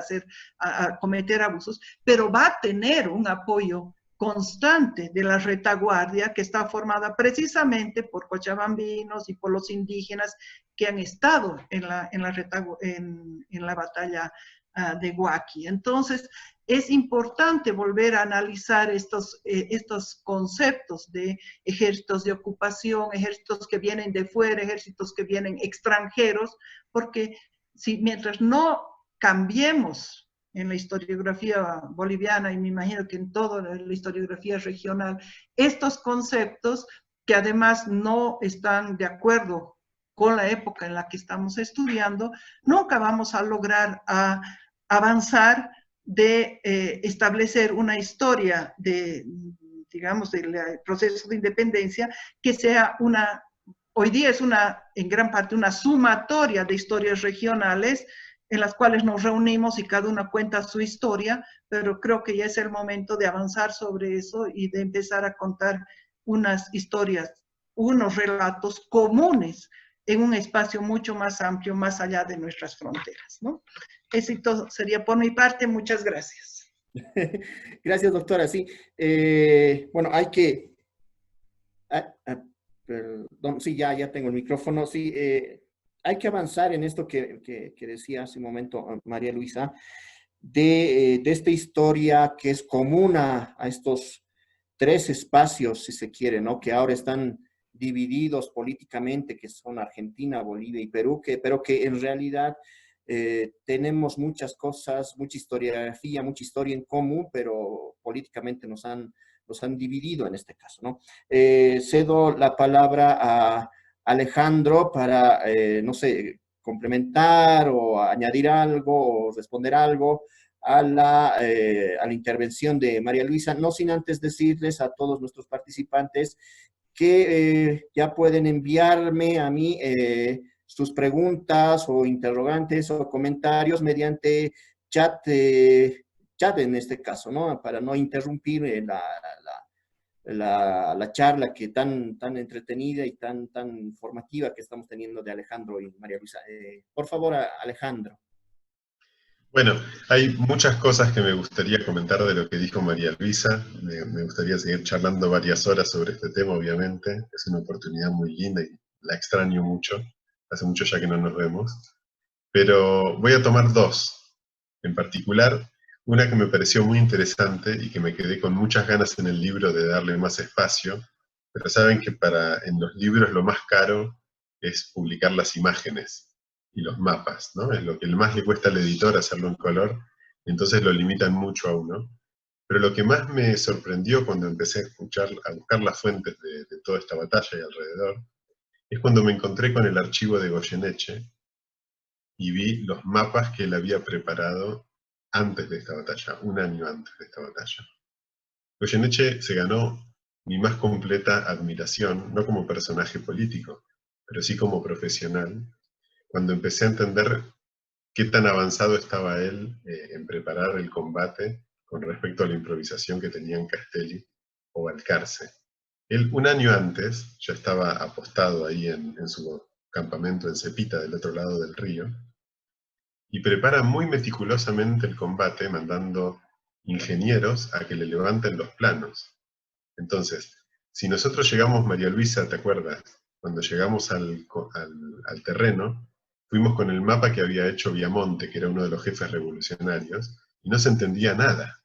a cometer abusos, pero va a tener un apoyo constante de la retaguardia que está formada precisamente por cochabambinos y por los indígenas que han estado en la batalla de Huaqui. Entonces, es importante volver a analizar estos conceptos de ejércitos de ocupación, ejércitos que vienen de fuera, ejércitos que vienen extranjeros, porque mientras no cambiemos en la historiografía boliviana y me imagino que en toda la historiografía regional, estos conceptos que además no están de acuerdo con la época en la que estamos estudiando, nunca vamos a lograr avanzar de establecer una historia digamos, del proceso de independencia que sea hoy día es en gran parte una sumatoria de historias regionales en las cuales nos reunimos y cada una cuenta su historia, pero creo que ya es el momento de avanzar sobre eso y de empezar a contar unas historias, unos relatos comunes en un espacio mucho más amplio, más allá de nuestras fronteras, ¿no? Eso y todo sería por mi parte. Muchas gracias. Gracias, doctora. Sí, bueno, hay que... perdón, sí, ya tengo el micrófono. Sí, hay que avanzar en esto que decía hace un momento María Luisa, de esta historia que es común a estos tres espacios, si se quiere, ¿no? Que ahora están divididos políticamente, que son Argentina, Bolivia y Perú, pero que en realidad tenemos muchas cosas, mucha historiografía, mucha historia en común, pero políticamente nos han dividido en este caso, ¿no? Cedo la palabra a Alejandro para, no sé, complementar o añadir algo o responder algo a la intervención de María Luisa, no sin antes decirles a todos nuestros participantes que ya pueden enviarme a mí sus preguntas o interrogantes o comentarios mediante chat en este caso, ¿no? Para no interrumpir la charla que tan entretenida y tan informativa que estamos teniendo de Alejandro y María Luisa. Por favor, Alejandro. Bueno, hay muchas cosas que me gustaría comentar de lo que dijo María Luisa. Me gustaría seguir charlando varias horas sobre este tema, obviamente. Es una oportunidad muy linda y la extraño mucho. Hace mucho ya que no nos vemos. Pero voy a tomar dos. En particular, una que me pareció muy interesante y que me quedé con muchas ganas en el libro de darle más espacio. Pero saben que en los libros lo más caro es publicar las imágenes y los mapas, ¿no? Es lo que más le cuesta al editor hacerlo en color, y entonces lo limitan mucho a uno. Pero lo que más me sorprendió cuando empecé a buscar las fuentes de toda esta batalla y alrededor, es cuando me encontré con el archivo de Goyeneche y vi los mapas que él había preparado antes de esta batalla, un año antes de esta batalla. Goyeneche se ganó mi más completa admiración, no como personaje político, pero sí como profesional, cuando empecé a entender qué tan avanzado estaba él en preparar el combate con respecto a la improvisación que tenían Castelli o Balcarce. Él un año antes ya estaba apostado ahí en su campamento en Cepita, del otro lado del río, y prepara muy meticulosamente el combate mandando ingenieros a que le levanten los planos. Entonces, si nosotros llegamos, María Luisa, ¿te acuerdas? Cuando llegamos al terreno, fuimos con el mapa que había hecho Viamonte, que era uno de los jefes revolucionarios, y no se entendía nada.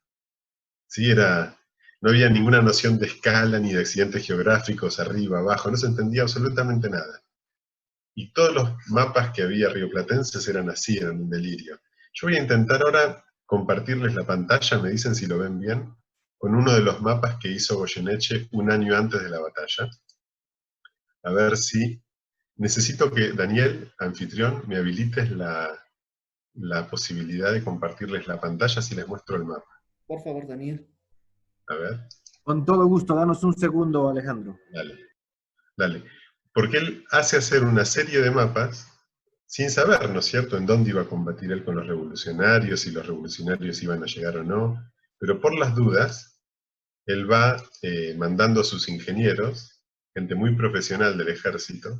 ¿Sí? No había ninguna noción de escala ni de accidentes geográficos, arriba, abajo, no se entendía absolutamente nada. Y todos los mapas que había rioplatenses eran así, eran un delirio. Yo voy a intentar ahora compartirles la pantalla, me dicen si lo ven bien, con uno de los mapas que hizo Goyeneche un año antes de la batalla. A ver si... Necesito que Daniel, anfitrión, me habilites la posibilidad de compartirles la pantalla si les muestro el mapa. Por favor, Daniel. A ver. Con todo gusto, danos un segundo, Alejandro. Dale, dale. Porque él hace hacer una serie de mapas sin saber, ¿no es cierto?, en dónde iba a combatir él con los revolucionarios, si los revolucionarios iban a llegar o no, pero por las dudas, él va mandando a sus ingenieros, gente muy profesional del ejército,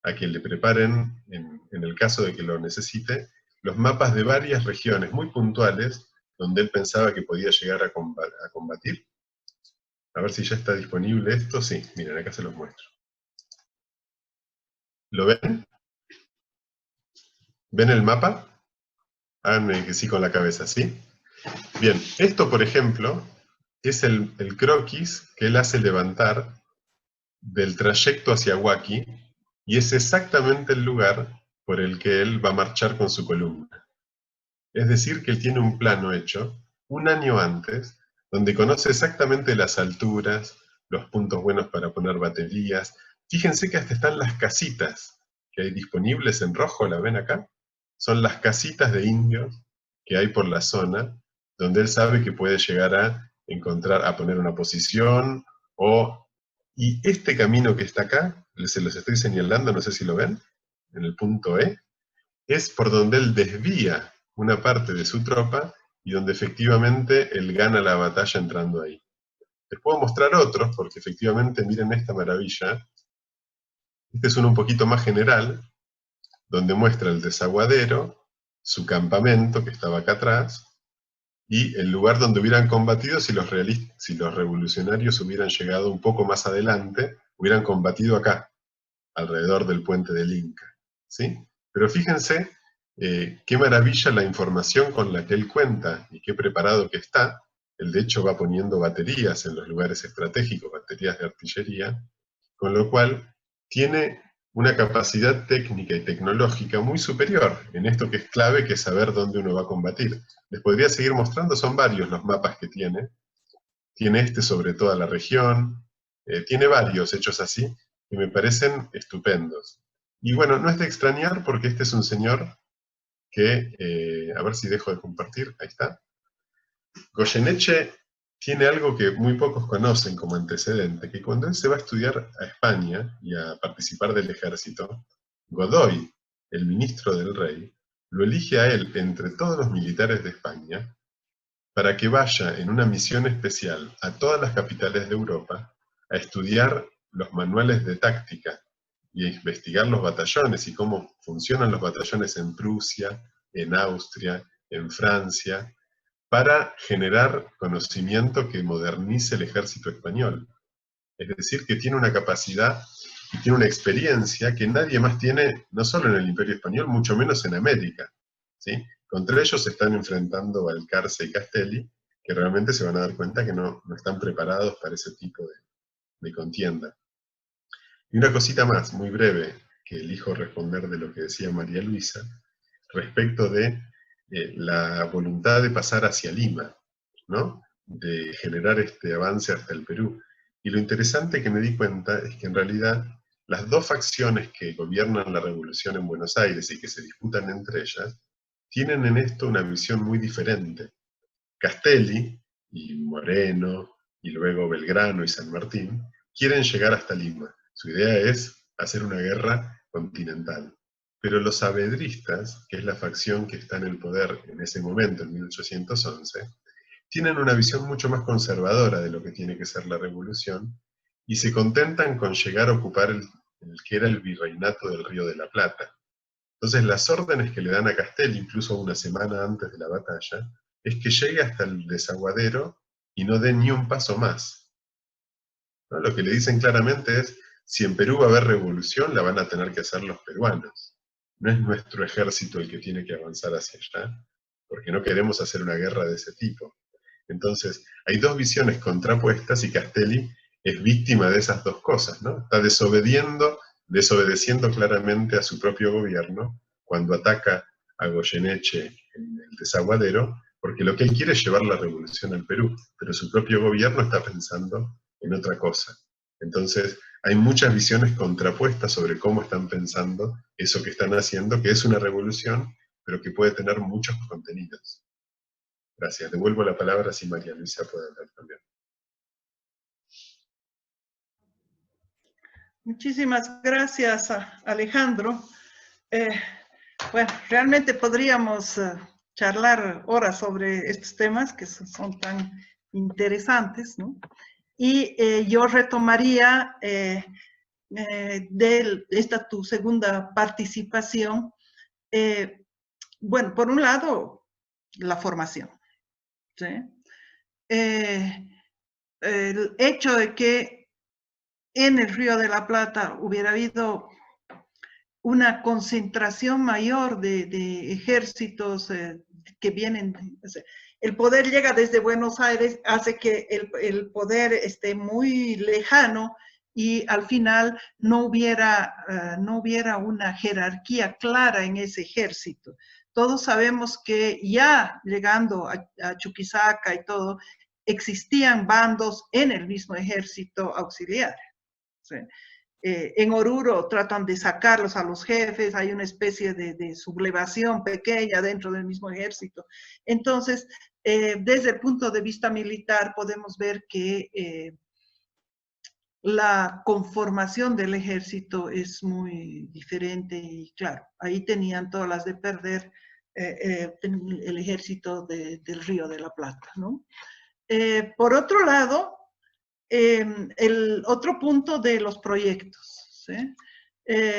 a que le preparen, en el caso de que lo necesite, los mapas de varias regiones muy puntuales, donde él pensaba que podía llegar a combatir. A ver si ya está disponible esto. Sí, miren, acá se los muestro. ¿Lo ven? ¿Ven el mapa? Háganme que sí con la cabeza, ¿sí? Bien, esto, por ejemplo, es el croquis que él hace levantar del trayecto hacia Huaki, y es exactamente el lugar por el que él va a marchar con su columna. Es decir, que él tiene un plano hecho un año antes, donde conoce exactamente las alturas, los puntos buenos para poner baterías. Fíjense que hasta están las casitas que hay disponibles en rojo, ¿la ven acá? Son las casitas de indios que hay por la zona, donde él sabe que puede llegar a encontrar, a poner una posición, y este camino que está acá, se los estoy señalando, no sé si lo ven, en el punto E, es por donde él desvía una parte de su tropa y donde efectivamente él gana la batalla entrando ahí. Les puedo mostrar otros, porque efectivamente miren esta maravilla. Este es uno un poquito más general, donde muestra el desaguadero, su campamento que estaba acá atrás, y el lugar donde hubieran combatido si los revolucionarios hubieran llegado un poco más adelante, hubieran combatido acá, alrededor del puente del Inca. ¿Sí? Pero fíjense qué maravilla la información con la que él cuenta y qué preparado que está. Él de hecho va poniendo baterías en los lugares estratégicos, baterías de artillería, con lo cual tiene una capacidad técnica y tecnológica muy superior en esto que es clave, que es saber dónde uno va a combatir. Les podría seguir mostrando, son varios los mapas que tiene. Tiene este sobre toda la región, tiene varios hechos así, que me parecen estupendos. Y bueno, no es de extrañar porque este es un señor que, a ver si dejo de compartir, ahí está. Goyeneche tiene algo que muy pocos conocen como antecedente, que cuando él se va a estudiar a España y a participar del ejército, Godoy, el ministro del rey, lo elige a él entre todos los militares de España para que vaya en una misión especial a todas las capitales de Europa a estudiar los manuales de táctica y a investigar los batallones y cómo funcionan los batallones en Prusia, en Austria, en Francia, para generar conocimiento que modernice el ejército español. Es decir, que tiene una capacidad y tiene una experiencia que nadie más tiene, no solo en el Imperio Español, mucho menos en América, ¿sí? Contra ellos se están enfrentando Balcarce y Castelli, que realmente se van a dar cuenta que no están preparados para ese tipo de contienda. Y una cosita más, muy breve, que elijo responder de lo que decía María Luisa, respecto de la voluntad de pasar hacia Lima, ¿no? De generar este avance hasta el Perú. Y lo interesante que me di cuenta es que en realidad las dos facciones que gobiernan la revolución en Buenos Aires y que se disputan entre ellas, tienen en esto una visión muy diferente. Castelli y Moreno, y luego Belgrano y San Martín, quieren llegar hasta Lima. Su idea es hacer una guerra continental. Pero los saavedristas, que es la facción que está en el poder en ese momento, en 1811, tienen una visión mucho más conservadora de lo que tiene que ser la revolución, y se contentan con llegar a ocupar el que era el virreinato del Río de la Plata. Entonces las órdenes que le dan a Castelli, incluso una semana antes de la batalla, es que llegue hasta el desaguadero y no dé ni un paso más, ¿no? Lo que le dicen claramente es, si en Perú va a haber revolución, la van a tener que hacer los peruanos. No es nuestro ejército el que tiene que avanzar hacia allá, porque no queremos hacer una guerra de ese tipo. Entonces, hay dos visiones contrapuestas y Castelli es víctima de esas dos cosas, ¿no? Está desobedeciendo claramente a su propio gobierno cuando ataca a Goyeneche en el desaguadero, porque lo que él quiere es llevar la revolución al Perú, pero su propio gobierno está pensando en otra cosa. Entonces, hay muchas visiones contrapuestas sobre cómo están pensando eso que están haciendo, que es una revolución, pero que puede tener muchos contenidos. Gracias. Devuelvo la palabra si María Luisa puede hablar también. Muchísimas gracias, Alejandro. Bueno, realmente podríamos charlar horas sobre estos temas que son tan interesantes, ¿no? Y yo retomaría de esta tu segunda participación. Bueno, por un lado, la formación, ¿sí? El hecho de que en el Río de la Plata hubiera habido una concentración mayor de ejércitos que vienen, o sea, el poder llega desde Buenos Aires, hace que el poder esté muy lejano y al final no hubiera una jerarquía clara en ese ejército. Todos sabemos que ya llegando a Chuquisaca y todo, existían bandos en el mismo ejército auxiliar, ¿sí? En Oruro tratan de sacarlos a los jefes, hay una especie de sublevación pequeña dentro del mismo ejército. Entonces, desde el punto de vista militar podemos ver que la conformación del ejército es muy diferente y claro, ahí tenían todas las de perder el ejército del Río de la Plata, ¿no? Por otro lado, el otro punto de los proyectos, ¿sí?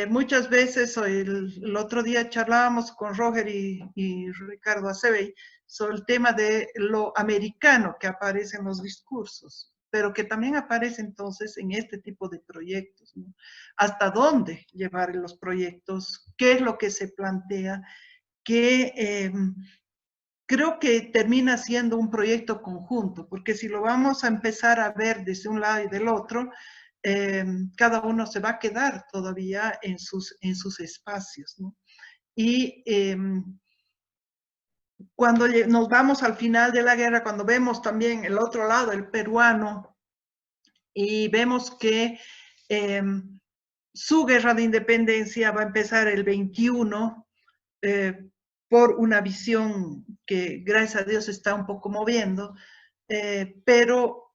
Muchas veces, el otro día charlábamos con Roger y Ricardo Acebey sobre el tema de lo americano que aparece en los discursos, pero que también aparece entonces en este tipo de proyectos, ¿no? ¿Hasta dónde llevar los proyectos? ¿Qué es lo que se plantea? ¿Qué creo que termina siendo un proyecto conjunto, porque si lo vamos a empezar a ver desde un lado y del otro, cada uno se va a quedar todavía en sus espacios, ¿no? Y cuando nos vamos al final de la guerra, cuando vemos también el otro lado, el peruano, y vemos que su guerra de independencia va a empezar el 21, por una visión que gracias a Dios está un poco moviendo, pero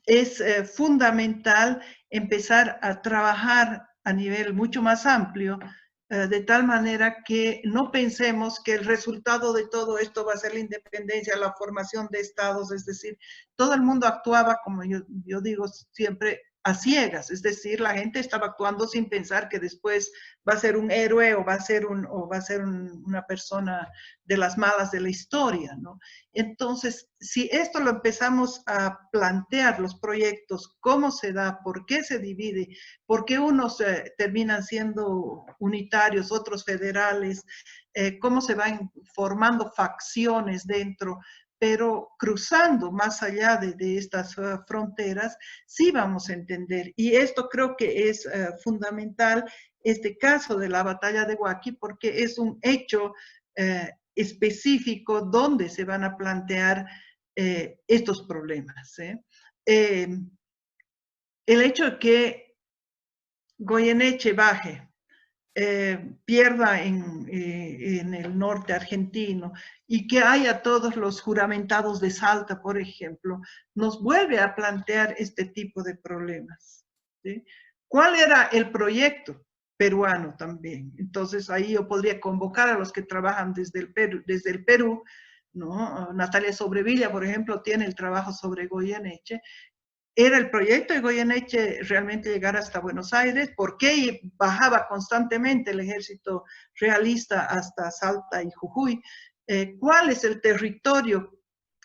es fundamental empezar a trabajar a nivel mucho más amplio, de tal manera que no pensemos que el resultado de todo esto va a ser la independencia, la formación de estados, es decir, todo el mundo actuaba, como yo digo siempre, a ciegas, es decir, la gente estaba actuando sin pensar que después va a ser un héroe o va a ser una persona de las malas de la historia, ¿no? Entonces, si esto lo empezamos a plantear, los proyectos, cómo se da, por qué se divide, por qué unos terminan siendo unitarios, otros federales, cómo se van formando facciones dentro, pero cruzando más allá de estas fronteras, sí vamos a entender. Y esto creo que es fundamental, este caso de la batalla de Huaqui, porque es un hecho específico donde se van a plantear estos problemas. El hecho de que Goyeneche baje, pierda en el norte argentino y que haya todos los juramentados de Salta, por ejemplo, nos vuelve a plantear este tipo de problemas, ¿sí? ¿Cuál era el proyecto peruano también? Entonces ahí yo podría convocar a los que trabajan desde el Perú, ¿no? Natalia Sobrevilla, por ejemplo, tiene el trabajo sobre Goyeneche. Era el proyecto de Goyeneche realmente llegar hasta Buenos Aires. ¿Por qué bajaba constantemente el ejército realista hasta Salta y Jujuy? ¿Cuál es el territorio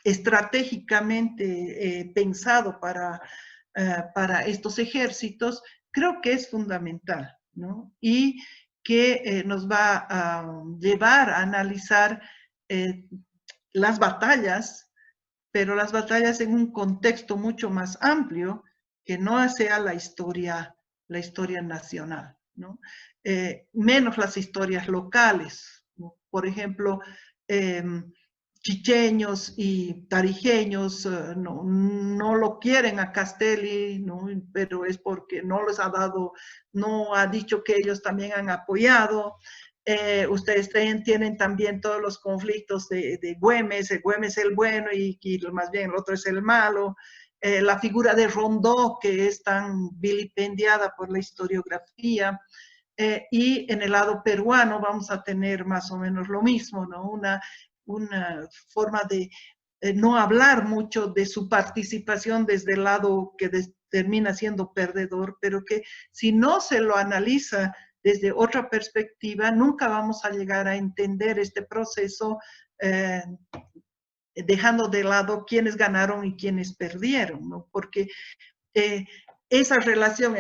estratégicamente pensado para estos ejércitos? Creo que es fundamental, ¿no? Y que nos va a llevar a analizar las batallas, pero las batallas en un contexto mucho más amplio, que no sea la historia nacional, ¿no? Menos las historias locales, ¿no? Por ejemplo, chicheños y tarijeños no lo quieren a Castelli, ¿no? Pero es porque no les ha dado, no ha dicho que ellos también han apoyado. Ustedes tienen también todos los conflictos de Güemes, el Güemes es el bueno y más bien el otro es el malo. La figura de Rondó, que es tan vilipendiada por la historiografía. Y en el lado peruano vamos a tener más o menos lo mismo, ¿no? Una forma de no hablar mucho de su participación desde el lado que termina siendo perdedor, pero que si no se lo analiza desde otra perspectiva, nunca vamos a llegar a entender este proceso dejando de lado quiénes ganaron y quiénes perdieron, ¿no? Porque esa relación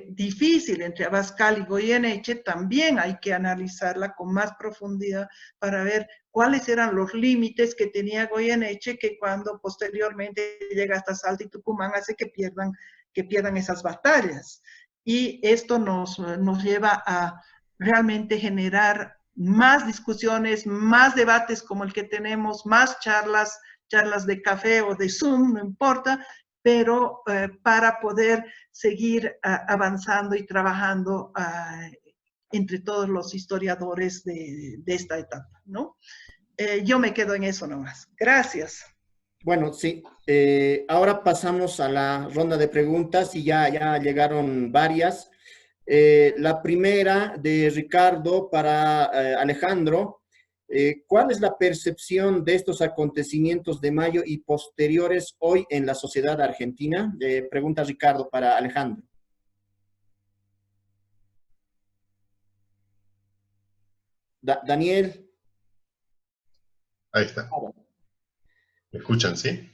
difícil entre Abascal y Goyeneche también hay que analizarla con más profundidad para ver cuáles eran los límites que tenía Goyeneche, que cuando posteriormente llega hasta Salta y Tucumán hace que pierdan esas batallas. Y esto nos lleva a realmente generar más discusiones, más debates como el que tenemos, más charlas de café o de Zoom, no importa, pero para poder seguir avanzando y trabajando entre todos los historiadores de esta etapa, ¿no? Yo me quedo en eso nomás. Gracias. Bueno, sí. Ahora pasamos a la ronda de preguntas y ya llegaron varias. La primera de Ricardo para Alejandro. ¿Cuál es la percepción de estos acontecimientos de mayo y posteriores hoy en la sociedad argentina? Pregunta Ricardo para Alejandro. Daniel. Ahí está. ¿Me escuchan, sí?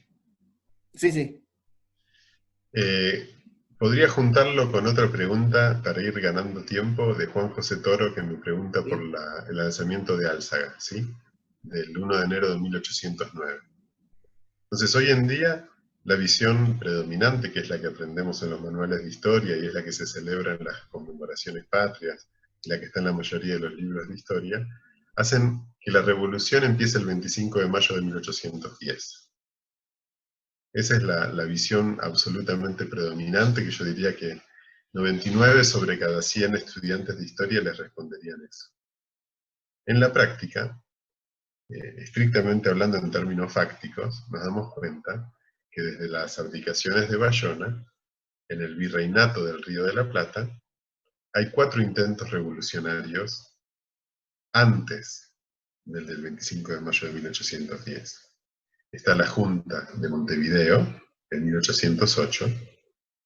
Sí. Podría juntarlo con otra pregunta para ir ganando tiempo de Juan José Toro, que me pregunta por el lanzamiento de Álzaga, ¿sí? Del 1 de enero de 1809. Entonces, hoy en día, la visión predominante, que es la que aprendemos en los manuales de historia y es la que se celebra en las conmemoraciones patrias, y la que está en la mayoría de los libros de historia, hacen que la revolución empiece el 25 de mayo de 1810. Esa es la visión absolutamente predominante, que yo diría que 99 sobre cada 100 estudiantes de historia les responderían eso. En la práctica, estrictamente hablando en términos fácticos, nos damos cuenta que desde las abdicaciones de Bayona, en el virreinato del Río de la Plata, hay 4 intentos revolucionarios antes del 25 de mayo de 1810. Está la Junta de Montevideo, en 1808,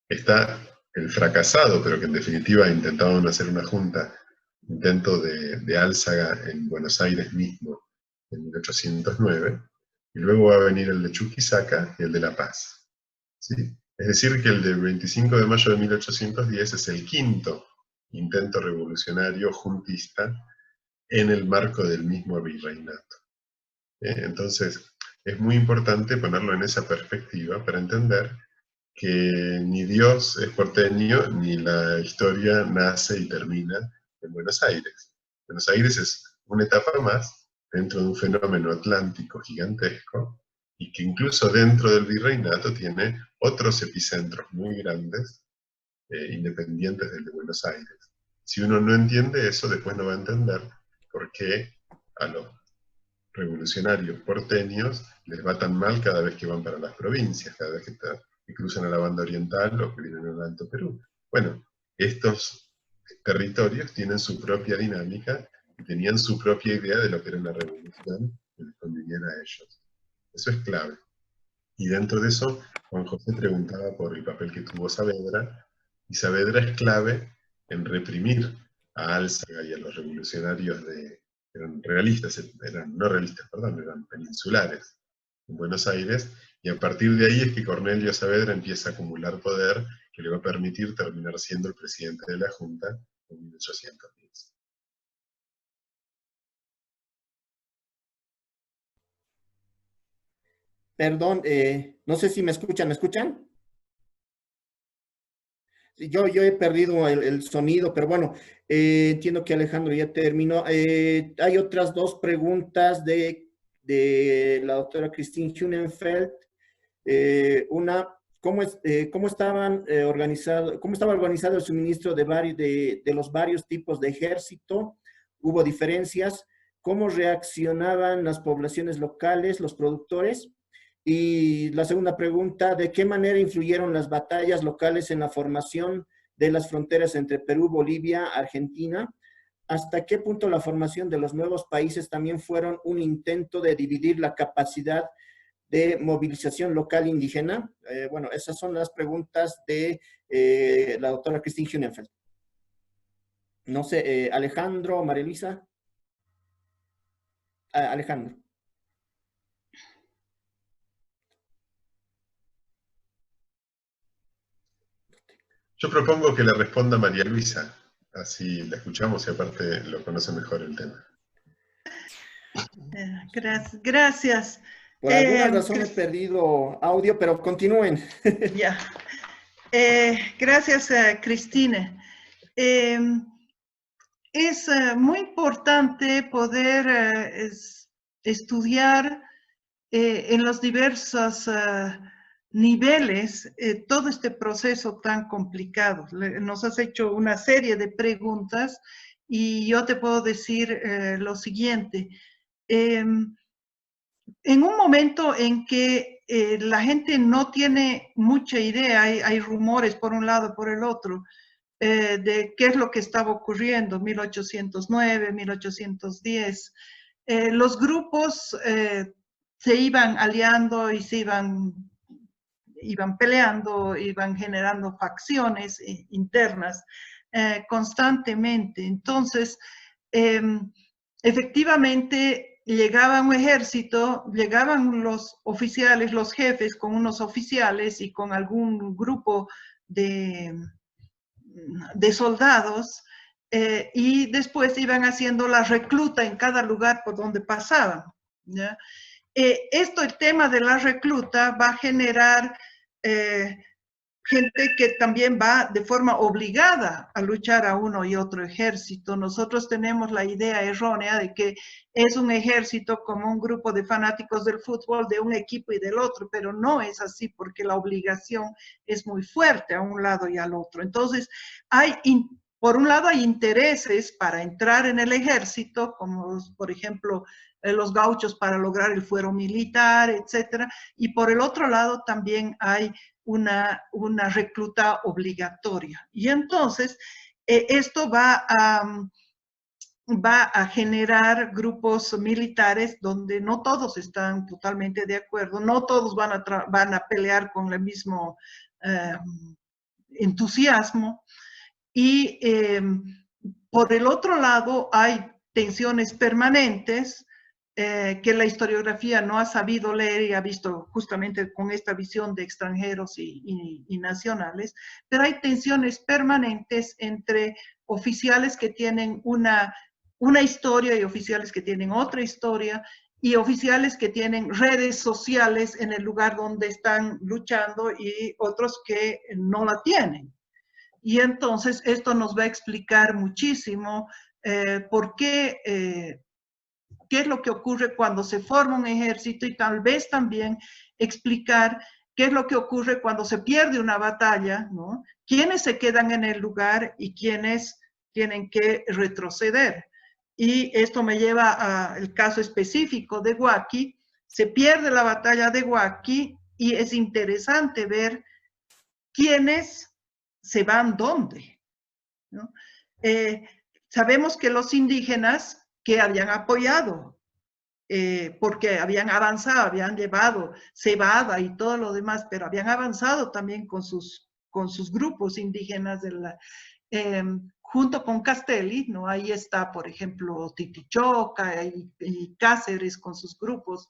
está el fracasado, pero que en definitiva intentaban hacer una junta, intento de Álzaga en Buenos Aires mismo, en 1809, y luego va a venir el de Chuquisaca y el de La Paz. ¿Sí? Es decir, que el del 25 de mayo de 1810 es el quinto intento revolucionario juntista en el marco del mismo virreinato. Entonces, es muy importante ponerlo en esa perspectiva para entender que ni Dios es porteño, ni la historia nace y termina en Buenos Aires. Buenos Aires es una etapa más dentro de un fenómeno atlántico gigantesco, y que incluso dentro del virreinato tiene otros epicentros muy grandes, independientes del de Buenos Aires. Si uno no entiende eso, después no va a entender por qué a los revolucionarios porteños les va tan mal cada vez que van para las provincias, cada vez que cruzan a la banda oriental o que vienen al Alto Perú. Bueno, estos territorios tienen su propia dinámica y tenían su propia idea de lo que era una revolución que les conviniera a ellos. Eso es clave. Y dentro de eso, Juan José preguntaba por el papel que tuvo Saavedra, y Saavedra es clave en reprimir a Álzaga y a los revolucionarios eran realistas, no realistas, perdón, eran peninsulares en Buenos Aires, y a partir de ahí es que Cornelio Saavedra empieza a acumular poder que le va a permitir terminar siendo el presidente de la Junta en 1810. Perdón, no sé si me escuchan, ¿me escuchan? Sí, yo he perdido el sonido, pero bueno, entiendo que Alejandro ya terminó. Hay otras dos preguntas de la doctora Christine Hunenfeld. Una, ¿cómo cómo estaba organizado el suministro de los varios tipos de ejército? ¿Hubo diferencias? ¿Cómo reaccionaban las poblaciones locales, los productores? Y la segunda pregunta, ¿de qué manera influyeron las batallas locales en la formación de las fronteras entre Perú, Bolivia, Argentina? ¿Hasta qué punto la formación de los nuevos países también fueron un intento de dividir la capacidad de movilización local indígena? Bueno, esas son las preguntas de la doctora Christine Hunenfeld. No sé, Alejandro, María Luisa. Alejandro. Yo propongo que le responda María Luisa, así la escuchamos y aparte lo conoce mejor el tema. Gracias. Por alguna razón he perdido audio, pero continúen. Ya. Gracias, Cristine. Es muy importante poder estudiar en los diversos niveles todo este proceso tan complicado. Nos has hecho una serie de preguntas y yo te puedo decir lo siguiente. En un momento en que la gente no tiene mucha idea, hay rumores por un lado, por el otro, de qué es lo que estaba ocurriendo, 1809, 1810. Los grupos se iban aliando y se iban peleando, iban generando facciones internas constantemente. Entonces, efectivamente, llegaba un ejército, llegaban los oficiales, los jefes con unos oficiales y con algún grupo de soldados, y después iban haciendo la recluta en cada lugar por donde pasaban, ¿ya? El tema de la recluta va a generar gente que también va de forma obligada a luchar a uno y otro ejército. Nosotros tenemos la idea errónea de que es un ejército como un grupo de fanáticos del fútbol, de un equipo y del otro, pero no es así porque la obligación es muy fuerte a un lado y al otro. Entonces, por un lado hay intereses para entrar en el ejército, como por ejemplo los gauchos para lograr el fuero militar, etcétera, y por el otro lado también hay una recluta obligatoria. Y entonces, esto va a generar grupos militares donde no todos están totalmente de acuerdo, no todos van a pelear con el mismo entusiasmo. Y por el otro lado hay tensiones permanentes que la historiografía no ha sabido leer y ha visto justamente con esta visión de extranjeros y nacionales, pero hay tensiones permanentes entre oficiales que tienen una historia y oficiales que tienen otra historia, y oficiales que tienen redes sociales en el lugar donde están luchando y otros que no la tienen. Y entonces esto nos va a explicar muchísimo por qué, qué es lo que ocurre cuando se forma un ejército, y tal vez también explicar qué es lo que ocurre cuando se pierde una batalla, ¿no? Quiénes se quedan en el lugar y quiénes tienen que retroceder. Y esto me lleva al caso específico de Huaqui. Se pierde la batalla de Huaqui y es interesante ver quiénes se van dónde, ¿no? Sabemos que los indígenas que habían apoyado, porque habían avanzado, habían llevado cebada y todo lo demás, pero habían avanzado también con sus grupos indígenas de la, junto con Castelli, ¿no? Ahí está, por ejemplo, Titichoca y Cáceres con sus grupos.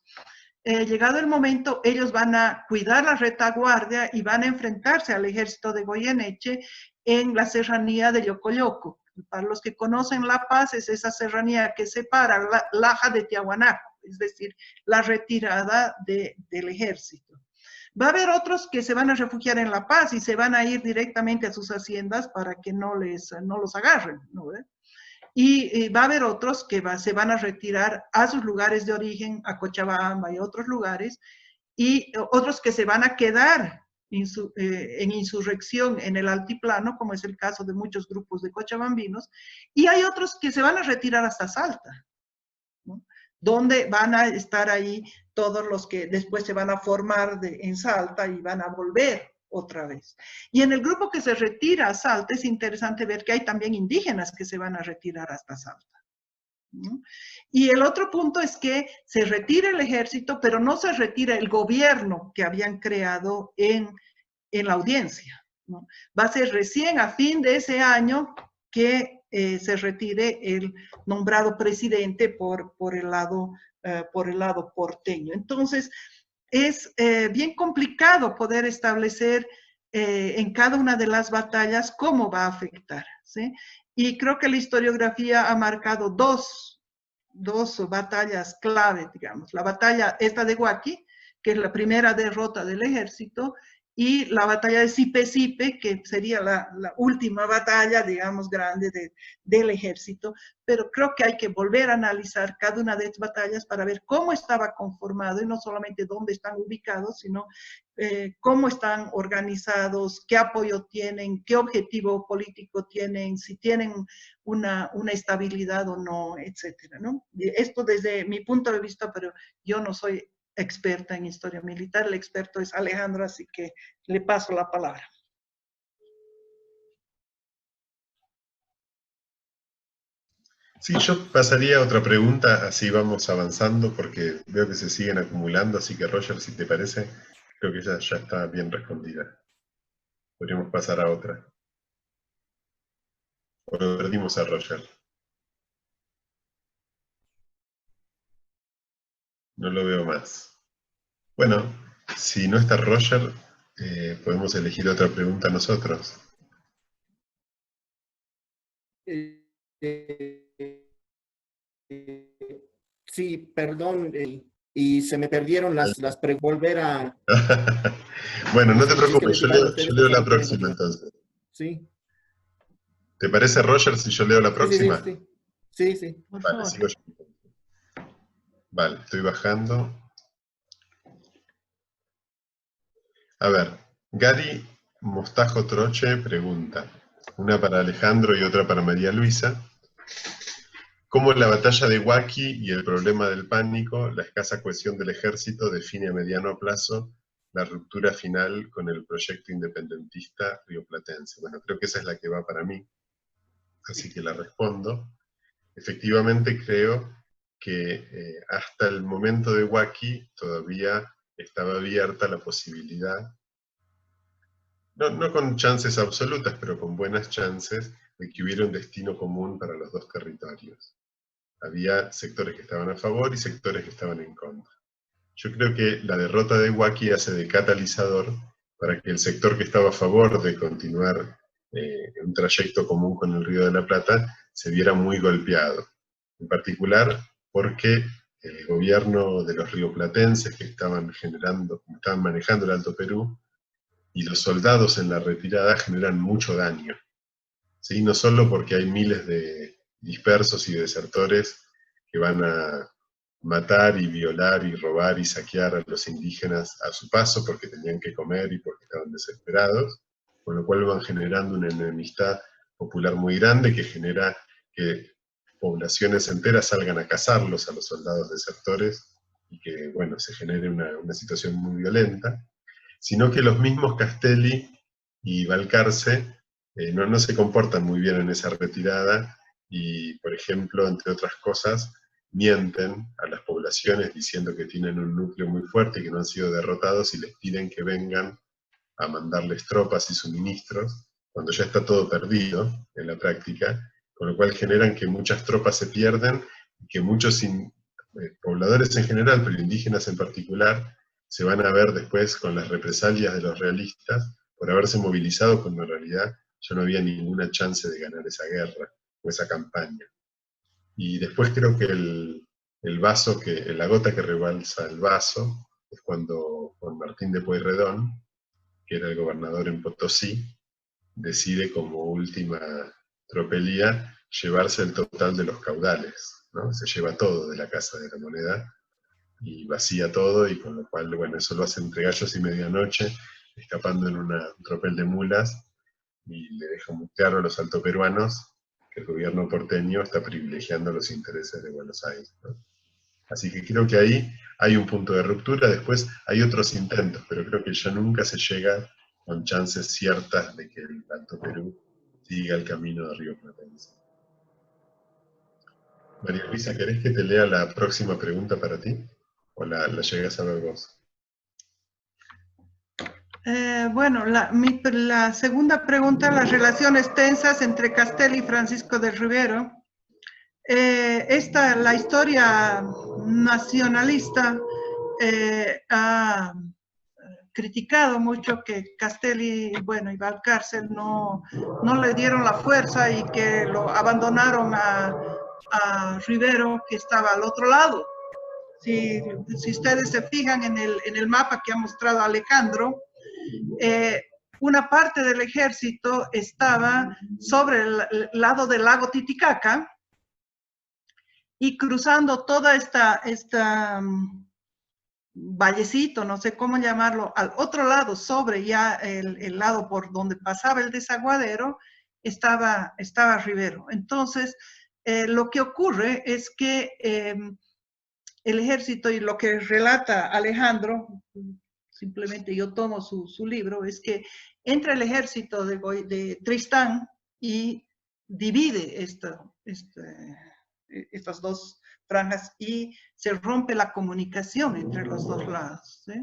Llegado el momento, ellos van a cuidar la retaguardia y van a enfrentarse al ejército de Goyeneche en la serranía de Yocoyoco. Para los que conocen La Paz, es esa serranía que separa Laja de Tiahuanaco, es decir, la retirada del ejército. Va a haber otros que se van a refugiar en La Paz y se van a ir directamente a sus haciendas para que no los agarren, ¿no? Y va a haber otros que se van a retirar a sus lugares de origen, a Cochabamba y otros lugares, y otros que se van a quedar en insurrección en el altiplano, como es el caso de muchos grupos de cochabambinos, y hay otros que se van a retirar hasta Salta, ¿no? Donde van a estar ahí todos los que después se van a formar en Salta y van a volver otra vez. Y en el grupo que se retira a Salta es interesante ver que hay también indígenas que se van a retirar hasta Salta, ¿no? Y el otro punto es que se retira el ejército, pero no se retira el gobierno que habían creado en la audiencia, ¿no? Va a ser recién a fin de ese año que se retire el nombrado presidente por el lado porteño. Entonces, es bien complicado poder establecer en cada una de las batallas cómo va a afectar, ¿sí? Y creo que la historiografía ha marcado dos batallas clave, digamos. La batalla esta de Huaqui, que es la primera derrota del ejército, y la batalla de Sipe-Sipe, que sería la última batalla, digamos, grande del ejército. Pero creo que hay que volver a analizar cada una de estas batallas para ver cómo estaba conformado, y no solamente dónde están ubicados, sino cómo están organizados, qué apoyo tienen, qué objetivo político tienen, si tienen una estabilidad o no, etcétera, ¿no? Esto desde mi punto de vista, pero yo no soy experta en historia militar, el experto es Alejandro, así que le paso la palabra. Sí, yo pasaría a otra pregunta, así vamos avanzando, porque veo que se siguen acumulando, así que Roger, si te parece, creo que ya está bien respondida. Podríamos pasar a otra. O lo perdimos a Roger. No lo veo más. Bueno, si no está Roger, podemos elegir otra pregunta nosotros. Sí, perdón, y se me perdieron las volver a... Bueno, no te Sí, sí que preocupes, les yo digan ustedes, por leo la favor, pueden próxima continuar. entonces. Sí, ¿Te parece, Roger, si yo leo la sí, próxima? sí. Por Vale, favor. sigo yo. Vale, estoy bajando. A ver, Gary Mostajo Troche pregunta, una para Alejandro y otra para María Luisa. ¿Cómo la batalla de Huaqui y el problema del pánico, la escasa cohesión del ejército, define a mediano plazo la ruptura final con el proyecto independentista rioplatense? Bueno, creo que esa es la que va para mí, así que la respondo. Efectivamente creo que hasta el momento de Huaqui todavía estaba abierta la posibilidad no con chances absolutas, pero con buenas chances de que hubiera un destino común para los dos territorios. Había sectores que estaban a favor y sectores que estaban en contra. Yo creo que la derrota de Huaki hace de catalizador para que el sector que estaba a favor de continuar un trayecto común con el Río de la Plata se viera muy golpeado. En particular porque el gobierno de los rioplatenses que estaban manejando el Alto Perú y los soldados en la retirada generan mucho daño. ¿Sí? No solo porque hay miles de dispersos y desertores que van a matar y violar y robar y saquear a los indígenas a su paso porque tenían que comer y porque estaban desesperados, con lo cual van generando una enemistad popular muy grande que genera que poblaciones enteras salgan a cazarlos a los soldados desertores y que, bueno, se genere una situación muy violenta, sino que los mismos Castelli y Balcarce no se comportan muy bien en esa retirada y, por ejemplo, entre otras cosas, mienten a las poblaciones diciendo que tienen un núcleo muy fuerte y que no han sido derrotados y les piden que vengan a mandarles tropas y suministros, cuando ya está todo perdido en la práctica, con lo cual generan que muchas tropas se pierden y que muchos pobladores en general, pero indígenas en particular, se van a ver después con las represalias de los realistas por haberse movilizado cuando en realidad ya no había ninguna chance de ganar esa guerra o esa campaña. Y después creo que la gota que rebalsa el vaso es cuando Juan Martín de Pueyrredón, que era el gobernador en Potosí, decide como última tropelía llevarse el total de los caudales, ¿no? Se lleva todo de la Casa de la Moneda y vacía todo, y con lo cual, bueno, eso lo hace entre gallos y medianoche, escapando en un tropel de mulas, y le deja muy claro a los altoperuanos que el gobierno porteño está privilegiando los intereses de Buenos Aires, ¿no? Así que creo que ahí hay un punto de ruptura. Después hay otros intentos, pero creo que ya nunca se llega con chances ciertas de que el Alto Perú siga el camino de Río Platense. María Luisa, ¿querés que te lea la próxima pregunta para ti? ¿O la llegas a ver vos? Bueno, la segunda pregunta, las relaciones tensas entre Castelli y Francisco de Rivero. La historia nacionalista ha criticado mucho que Castelli, bueno, y Valcárcel no le dieron la fuerza y que lo abandonaron a Rivero, que estaba al otro lado. Si ustedes se fijan en el mapa que ha mostrado Alejandro, una parte del ejército estaba sobre el lado del lago Titicaca y cruzando toda esta vallecito, no sé cómo llamarlo, al otro lado, sobre ya el lado por donde pasaba el desaguadero, estaba Rivero. Entonces, lo que ocurre es que el ejército, y lo que relata Alejandro, simplemente yo tomo su libro, es que entra el ejército de Tristán y divide estas dos franjas y se rompe la comunicación entre los dos lados, ¿sí?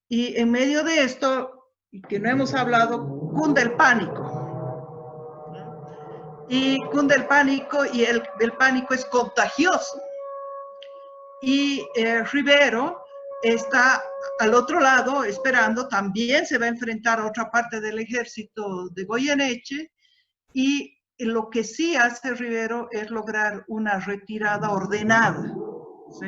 Y en medio de esto, y que no hemos hablado, cunde el pánico. Y cunde el pánico, y el pánico es contagioso. Y Rivero está al otro lado esperando, también se va a enfrentar a otra parte del ejército de Goyeneche, y lo que sí hace Rivero es lograr una retirada ordenada, ¿sí?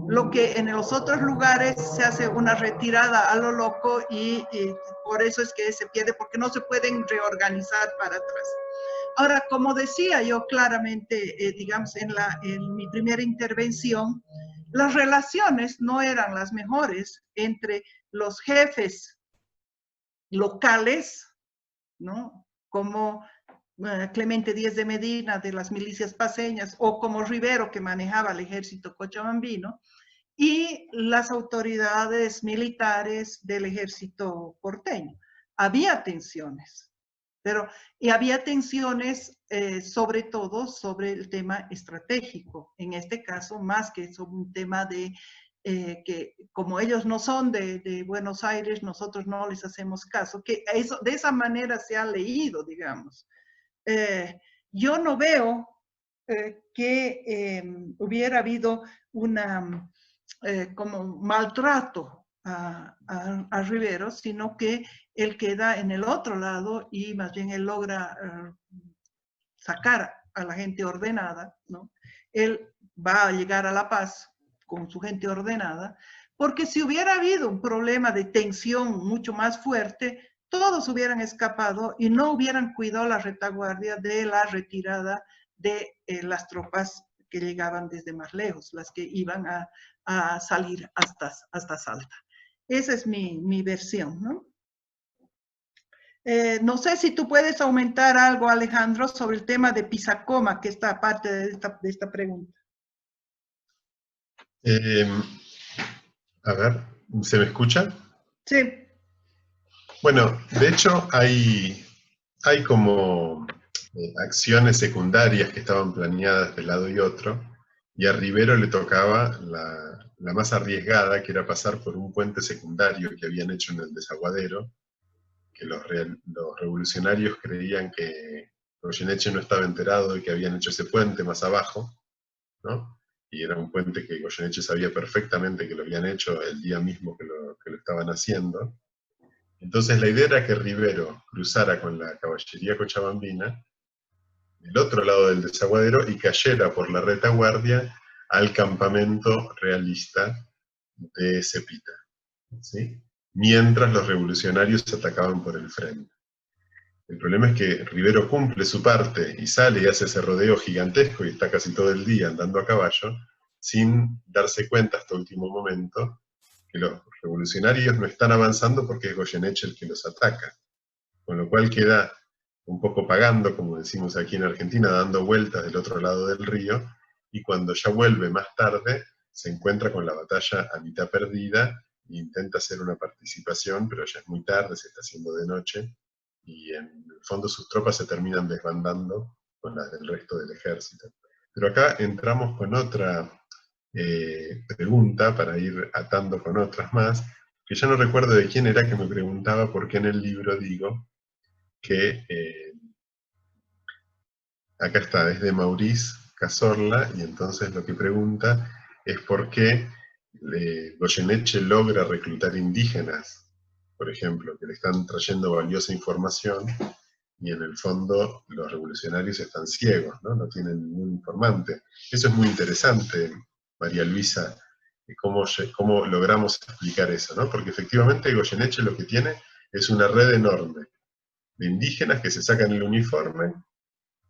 Lo que en los otros lugares se hace una retirada a lo loco y por eso es que se pierde, porque no se pueden reorganizar para atrás. Ahora, como decía yo claramente, digamos, en mi primera intervención, las relaciones no eran las mejores entre los jefes locales, ¿no? Como Clemente Díez de Medina de las milicias paceñas, o como Rivero, que manejaba el ejército cochabambino, y las autoridades militares del ejército porteño. Había tensiones, y había tensiones sobre todo sobre el tema estratégico, en este caso más que sobre un tema de que como ellos no son de Buenos Aires, nosotros no les hacemos caso, que eso, de esa manera se ha leído, digamos. Yo no veo que hubiera habido una como maltrato a Rivero, sino que él queda en el otro lado y más bien él logra sacar a la gente ordenada, ¿no? Él va a llegar a La Paz con su gente ordenada, porque si hubiera habido un problema de tensión mucho más fuerte, todos hubieran escapado y no hubieran cuidado la retaguardia de la retirada de las tropas que llegaban desde más lejos, las que iban a salir hasta Salta. Esa es mi versión, ¿no? No sé si tú puedes aumentar algo, Alejandro, sobre el tema de Pisacoma, que está parte de esta pregunta. A ver, ¿se me escucha? Sí. Bueno, de hecho hay como acciones secundarias que estaban planeadas de lado y otro, y a Rivero le tocaba la más arriesgada, que era pasar por un puente secundario que habían hecho en el Desaguadero, que los revolucionarios creían que Goyeneche no estaba enterado de que habían hecho ese puente más abajo, ¿no? Y era un puente que Goyeneche sabía perfectamente que lo habían hecho el día mismo que lo estaban haciendo. Entonces la idea era que Rivero cruzara con la caballería cochabambina del otro lado del Desaguadero y cayera por la retaguardia al campamento realista de Cepita, ¿sí? Mientras los revolucionarios atacaban por el frente. El problema es que Rivero cumple su parte y sale y hace ese rodeo gigantesco y está casi todo el día andando a caballo, sin darse cuenta hasta último momento que los revolucionarios no están avanzando porque es Goyeneche el que los ataca. Con lo cual queda un poco pagando, como decimos aquí en Argentina, dando vueltas del otro lado del río, y cuando ya vuelve más tarde, se encuentra con la batalla a mitad perdida, e intenta hacer una participación, pero ya es muy tarde, se está haciendo de noche, y en el fondo sus tropas se terminan desbandando con las del resto del ejército. Pero acá entramos con otra pregunta, para ir atando con otras más, que ya no recuerdo de quién era que me preguntaba por qué en el libro digo que, acá está, es de Maurice Cazorla, y entonces lo que pregunta es por qué Goyeneche logra reclutar indígenas, por ejemplo, que le están trayendo valiosa información, y en el fondo los revolucionarios están ciegos, ¿no? No tienen ningún informante. Eso es muy interesante, María Luisa, cómo logramos explicar eso, ¿no? Porque efectivamente Goyeneche lo que tiene es una red enorme de indígenas que se sacan el uniforme,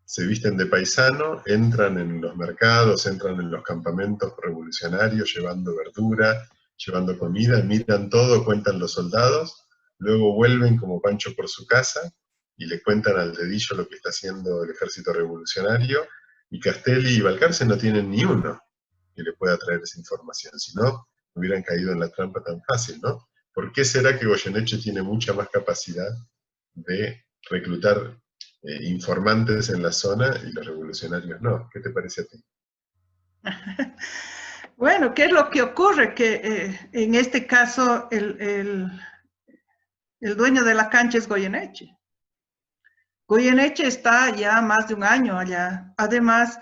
se visten de paisano, entran en los mercados, entran en los campamentos revolucionarios llevando verdura, llevando comida, miran todo, cuentan los soldados, luego vuelven como Pancho por su casa y le cuentan al dedillo lo que está haciendo el ejército revolucionario, y Castelli y Balcarce no tienen ni uno que le pueda traer esa información, si no, no hubieran caído en la trampa tan fácil, ¿no? ¿Por qué será que Goyeneche tiene mucha más capacidad de reclutar informantes en la zona y los revolucionarios no? ¿Qué te parece a ti? Bueno, ¿qué es lo que ocurre? Que en este caso el dueño de la cancha es Goyeneche. Goyeneche está ya más de un año allá. Además,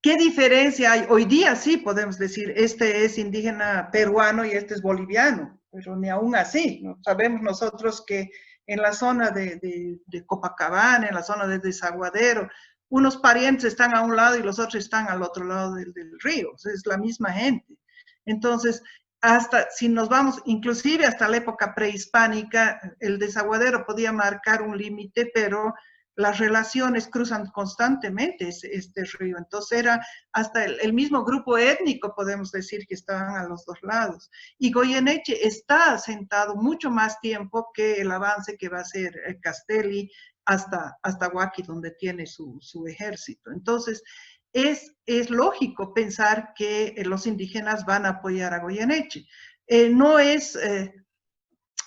¿qué diferencia hay? Hoy día sí podemos decir, este es indígena peruano y este es boliviano, pero ni aún así, ¿no? Sabemos nosotros que en la zona de Copacabana, en la zona de Desaguadero, unos parientes están a un lado y los otros están al otro lado del río, o sea, es la misma gente. Entonces, hasta si nos vamos, inclusive hasta la época prehispánica, el Desaguadero podía marcar un límite, pero las relaciones cruzan constantemente este río. Entonces era hasta el mismo grupo étnico, podemos decir, que estaban a los dos lados. Y Goyeneche está asentado mucho más tiempo que el avance que va a hacer Castelli hasta Huaki, donde tiene su ejército. Entonces, es lógico pensar que los indígenas van a apoyar a Goyeneche. No es...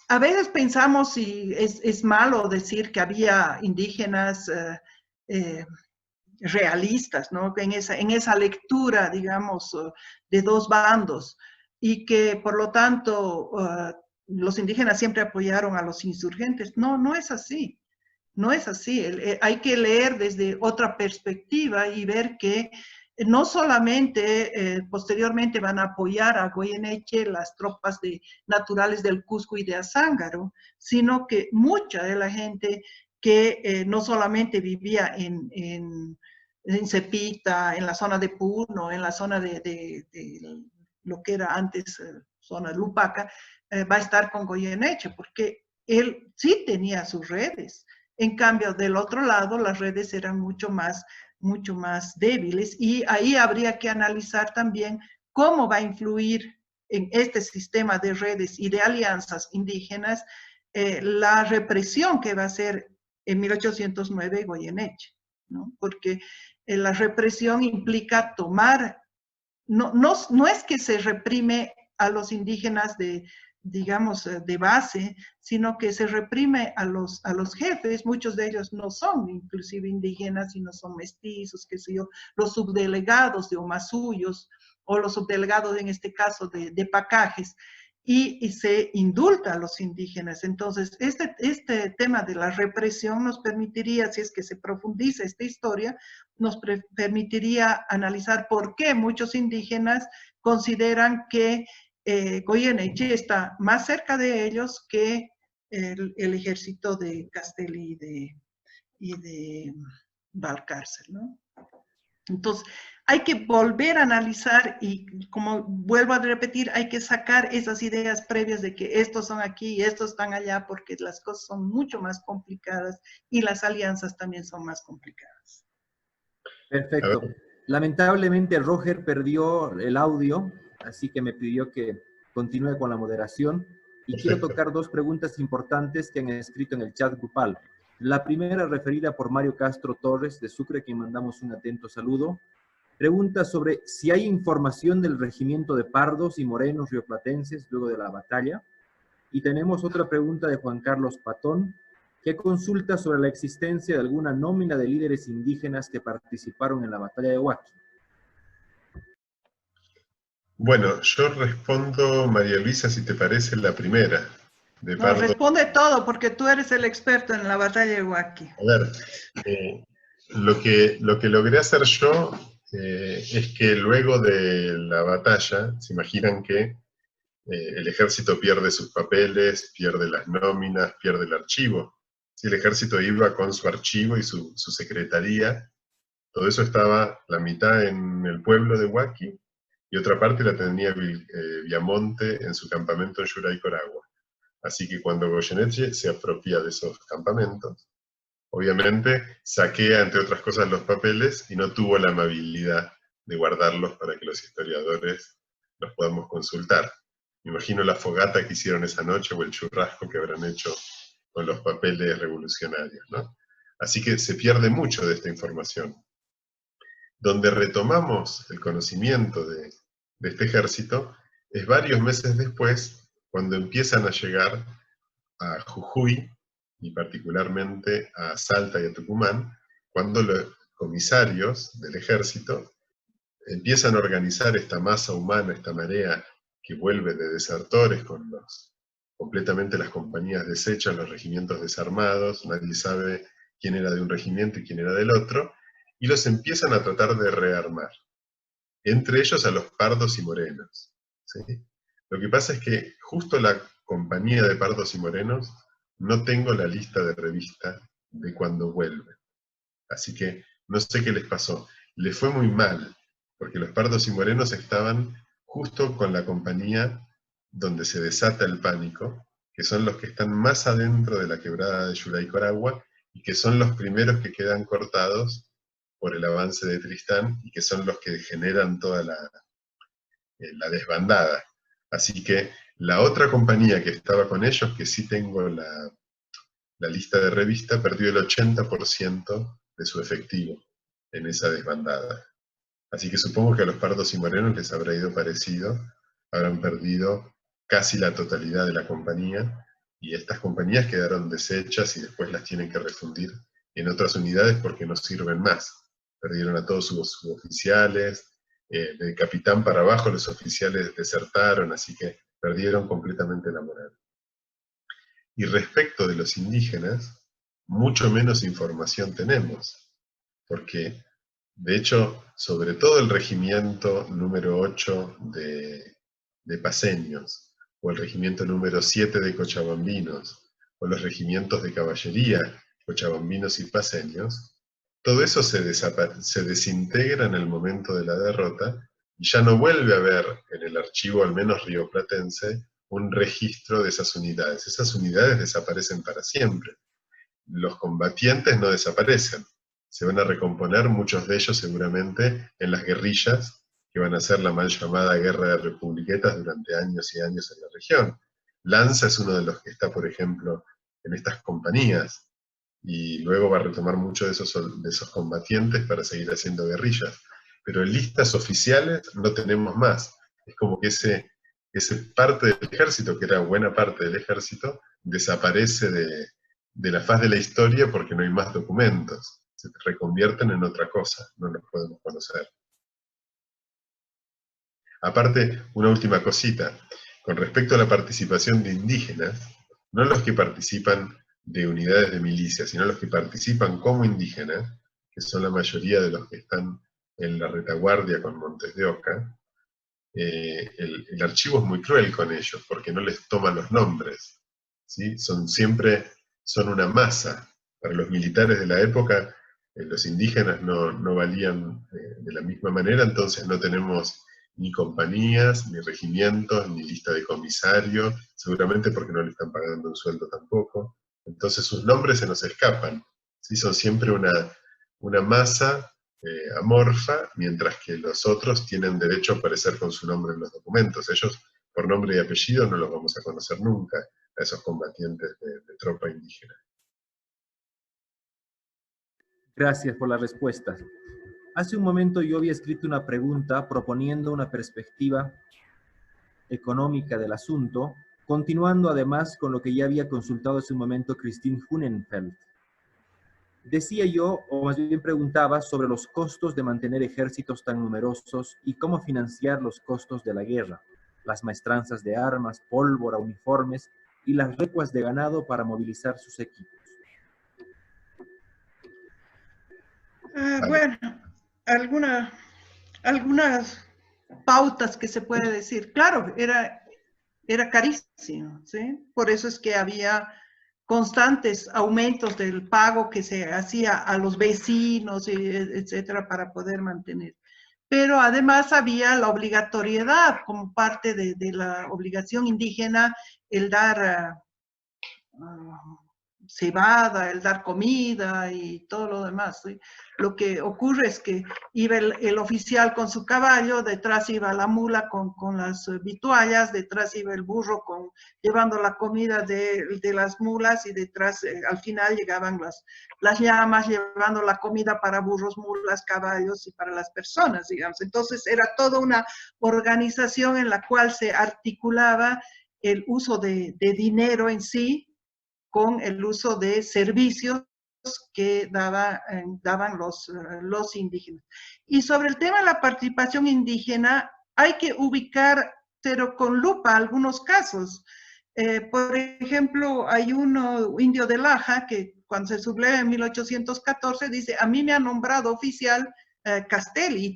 a veces pensamos si es malo decir que había indígenas realistas, ¿no? En esa lectura, digamos, de dos bandos, y que por lo tanto los indígenas siempre apoyaron a los insurgentes. No, no es así. No es así. Hay que leer desde otra perspectiva y ver que no solamente posteriormente van a apoyar a Goyeneche las tropas naturales del Cusco y de Azángaro, sino que mucha de la gente que no solamente vivía en Cepita, en la zona de Puno, en la zona de lo que era antes zona de Lupaca, va a estar con Goyeneche, porque él sí tenía sus redes. En cambio, del otro lado, las redes eran mucho más débiles, y ahí habría que analizar también cómo va a influir en este sistema de redes y de alianzas indígenas la represión que va a hacer en 1809 Goyeneche, ¿no? Porque la represión implica tomar, no es que se reprime a los indígenas digamos, de base, sino que se reprime a los jefes. Muchos de ellos no son inclusive indígenas, sino son mestizos, qué sé yo, los subdelegados de Omasuyos, o los subdelegados en este caso de Pacajes, y se indulta a los indígenas. Entonces, este tema de la represión nos permitiría, si es que se profundiza esta historia, nos permitiría analizar por qué muchos indígenas consideran que Goyeneche está más cerca de ellos que el ejército de Castelli y de Valcárcel, ¿no? Entonces, hay que volver a analizar, y como vuelvo a repetir, hay que sacar esas ideas previas de que estos son aquí y estos están allá, porque las cosas son mucho más complicadas y las alianzas también son más complicadas. Perfecto. Lamentablemente Roger perdió el audio, así que me pidió que continúe con la moderación. Y quiero tocar dos preguntas importantes que han escrito en el chat grupal. La primera, referida por Mario Castro Torres de Sucre, quien mandamos un atento saludo. Pregunta sobre si hay información del regimiento de pardos y morenos rioplatenses luego de la batalla. Y tenemos otra pregunta de Juan Carlos Patón, que consulta sobre la existencia de alguna nómina de líderes indígenas que participaron en la batalla de Huaqui. Bueno, yo respondo, María Luisa, si te parece, la primera. No, responde todo, porque tú eres el experto en la batalla de Huaqui. A ver, lo que logré hacer yo es que luego de la batalla, se imaginan que el ejército pierde sus papeles, pierde las nóminas, pierde el archivo. Si el ejército iba con su archivo y su secretaría, todo eso estaba la mitad en el pueblo de Huaqui, y otra parte la tenía Viamonte en su campamento en Yuray Coragua. Así que cuando Goyeneche se apropia de esos campamentos, obviamente saquea, entre otras cosas, los papeles y no tuvo la amabilidad de guardarlos para que los historiadores los podamos consultar. Me imagino la fogata que hicieron esa noche o el churrasco que habrán hecho con los papeles revolucionarios, ¿no? Así que se pierde mucho de esta información. Donde retomamos el conocimiento de este ejército es varios meses después, cuando empiezan a llegar a Jujuy, y particularmente a Salta y a Tucumán, cuando los comisarios del ejército empiezan a organizar esta masa humana, esta marea que vuelve de desertores con completamente las compañías deshechas, los regimientos desarmados, nadie sabe quién era de un regimiento y quién era del otro, y los empiezan a tratar de rearmar, entre ellos a los pardos y morenos, ¿sí? Lo que pasa es que justo la compañía de pardos y morenos, no tengo la lista de revista de cuando vuelven, así que no sé qué les pasó. Les fue muy mal, porque los pardos y morenos estaban justo con la compañía donde se desata el pánico, que son los que están más adentro de la quebrada de Yuray Coragua, y que son los primeros que quedan cortados por el avance de Tristán, y que son los que generan toda la desbandada. Así que la otra compañía que estaba con ellos, que sí tengo la lista de revista, perdió el 80% de su efectivo en esa desbandada. Así que supongo que a los pardos y morenos les habrá ido parecido, habrán perdido casi la totalidad de la compañía, y estas compañías quedaron deshechas y después las tienen que refundir en otras unidades porque no sirven más. perdieron a todos sus suboficiales, del capitán para abajo los oficiales desertaron, así que perdieron completamente la moral. Y respecto de los indígenas, mucho menos información tenemos, porque de hecho, sobre todo el regimiento número 8 de paceños, o el regimiento número 7 de cochabambinos, o los regimientos de caballería, cochabambinos y paceños, todo eso se desintegra en el momento de la derrota, y ya no vuelve a haber en el archivo, al menos rioplatense, un registro de esas unidades. Esas unidades desaparecen para siempre. Los combatientes no desaparecen. Se van a recomponer, muchos de ellos seguramente, en las guerrillas, que van a ser la mal llamada guerra de republiquetas durante años y años en la región. Lanza es uno de los que está, por ejemplo, en estas compañías, y luego va a retomar muchos de esos combatientes para seguir haciendo guerrillas. Pero en listas oficiales no tenemos más. Es como que ese parte del ejército, que era buena parte del ejército, desaparece de la faz de la historia porque no hay más documentos. Se reconvierten en otra cosa, no los podemos conocer. Aparte, una última cosita. Con respecto a la participación de indígenas, no los que participan de unidades de milicia, sino los que participan como indígenas, que son la mayoría de los que están en la retaguardia con Montes de Oca, el archivo es muy cruel con ellos, porque no les toman los nombres, ¿sí? Son una masa. Para los militares de la época, los indígenas no valían de la misma manera, entonces no tenemos ni compañías, ni regimientos, ni lista de comisario, seguramente porque no le están pagando un sueldo tampoco. Entonces sus nombres se nos escapan, ¿sí? Son siempre una masa amorfa, mientras que los otros tienen derecho a aparecer con su nombre en los documentos. Ellos, por nombre y apellido, no los vamos a conocer nunca, a esos combatientes de tropa indígena. Gracias por la respuesta. Hace un momento yo había escrito una pregunta proponiendo una perspectiva económica del asunto, continuando además con lo que ya había consultado hace un momento Christine Hunenfeld. Decía yo, o más bien preguntaba, sobre los costos de mantener ejércitos tan numerosos y cómo financiar los costos de la guerra, las maestranzas de armas, pólvora, uniformes y las recuas de ganado para movilizar sus equipos. Bueno, algunas pautas que se puede decir. Claro, era carísimo, ¿sí? Por eso es que había constantes aumentos del pago que se hacía a los vecinos, etcétera, para poder mantener. Pero además había la obligatoriedad como parte de la obligación indígena, el dar cebada, el dar comida y todo lo demás, ¿sí? Lo que ocurre es que iba el oficial con su caballo, detrás iba la mula con las vituallas, detrás iba el burro llevando la comida de las mulas, y detrás al final llegaban las llamas llevando la comida para burros, mulas, caballos y para las personas, digamos. Entonces era toda una organización en la cual se articulaba el uso de dinero en sí con el uso de servicios que daban los indígenas. Y sobre el tema de la participación indígena, hay que ubicar, pero con lupa, algunos casos. Por ejemplo, hay un indio de Laja que cuando se subleva en 1814 dice: a mí me ha nombrado oficial Castelli,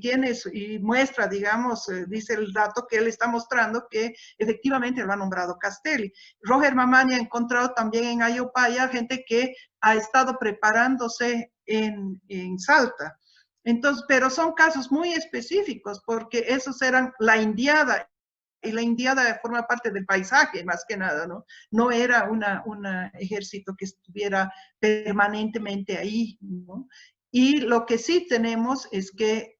y muestra, digamos, dice el dato que él está mostrando que efectivamente lo ha nombrado Castelli. Roger Mamani ha encontrado también en Ayopaya gente que ha estado preparándose en Salta. Entonces, pero son casos muy específicos, porque esos eran la indiada, y la indiada forma parte del paisaje, más que nada, ¿no? No era un ejército que estuviera permanentemente ahí, ¿no? Y lo que sí tenemos es que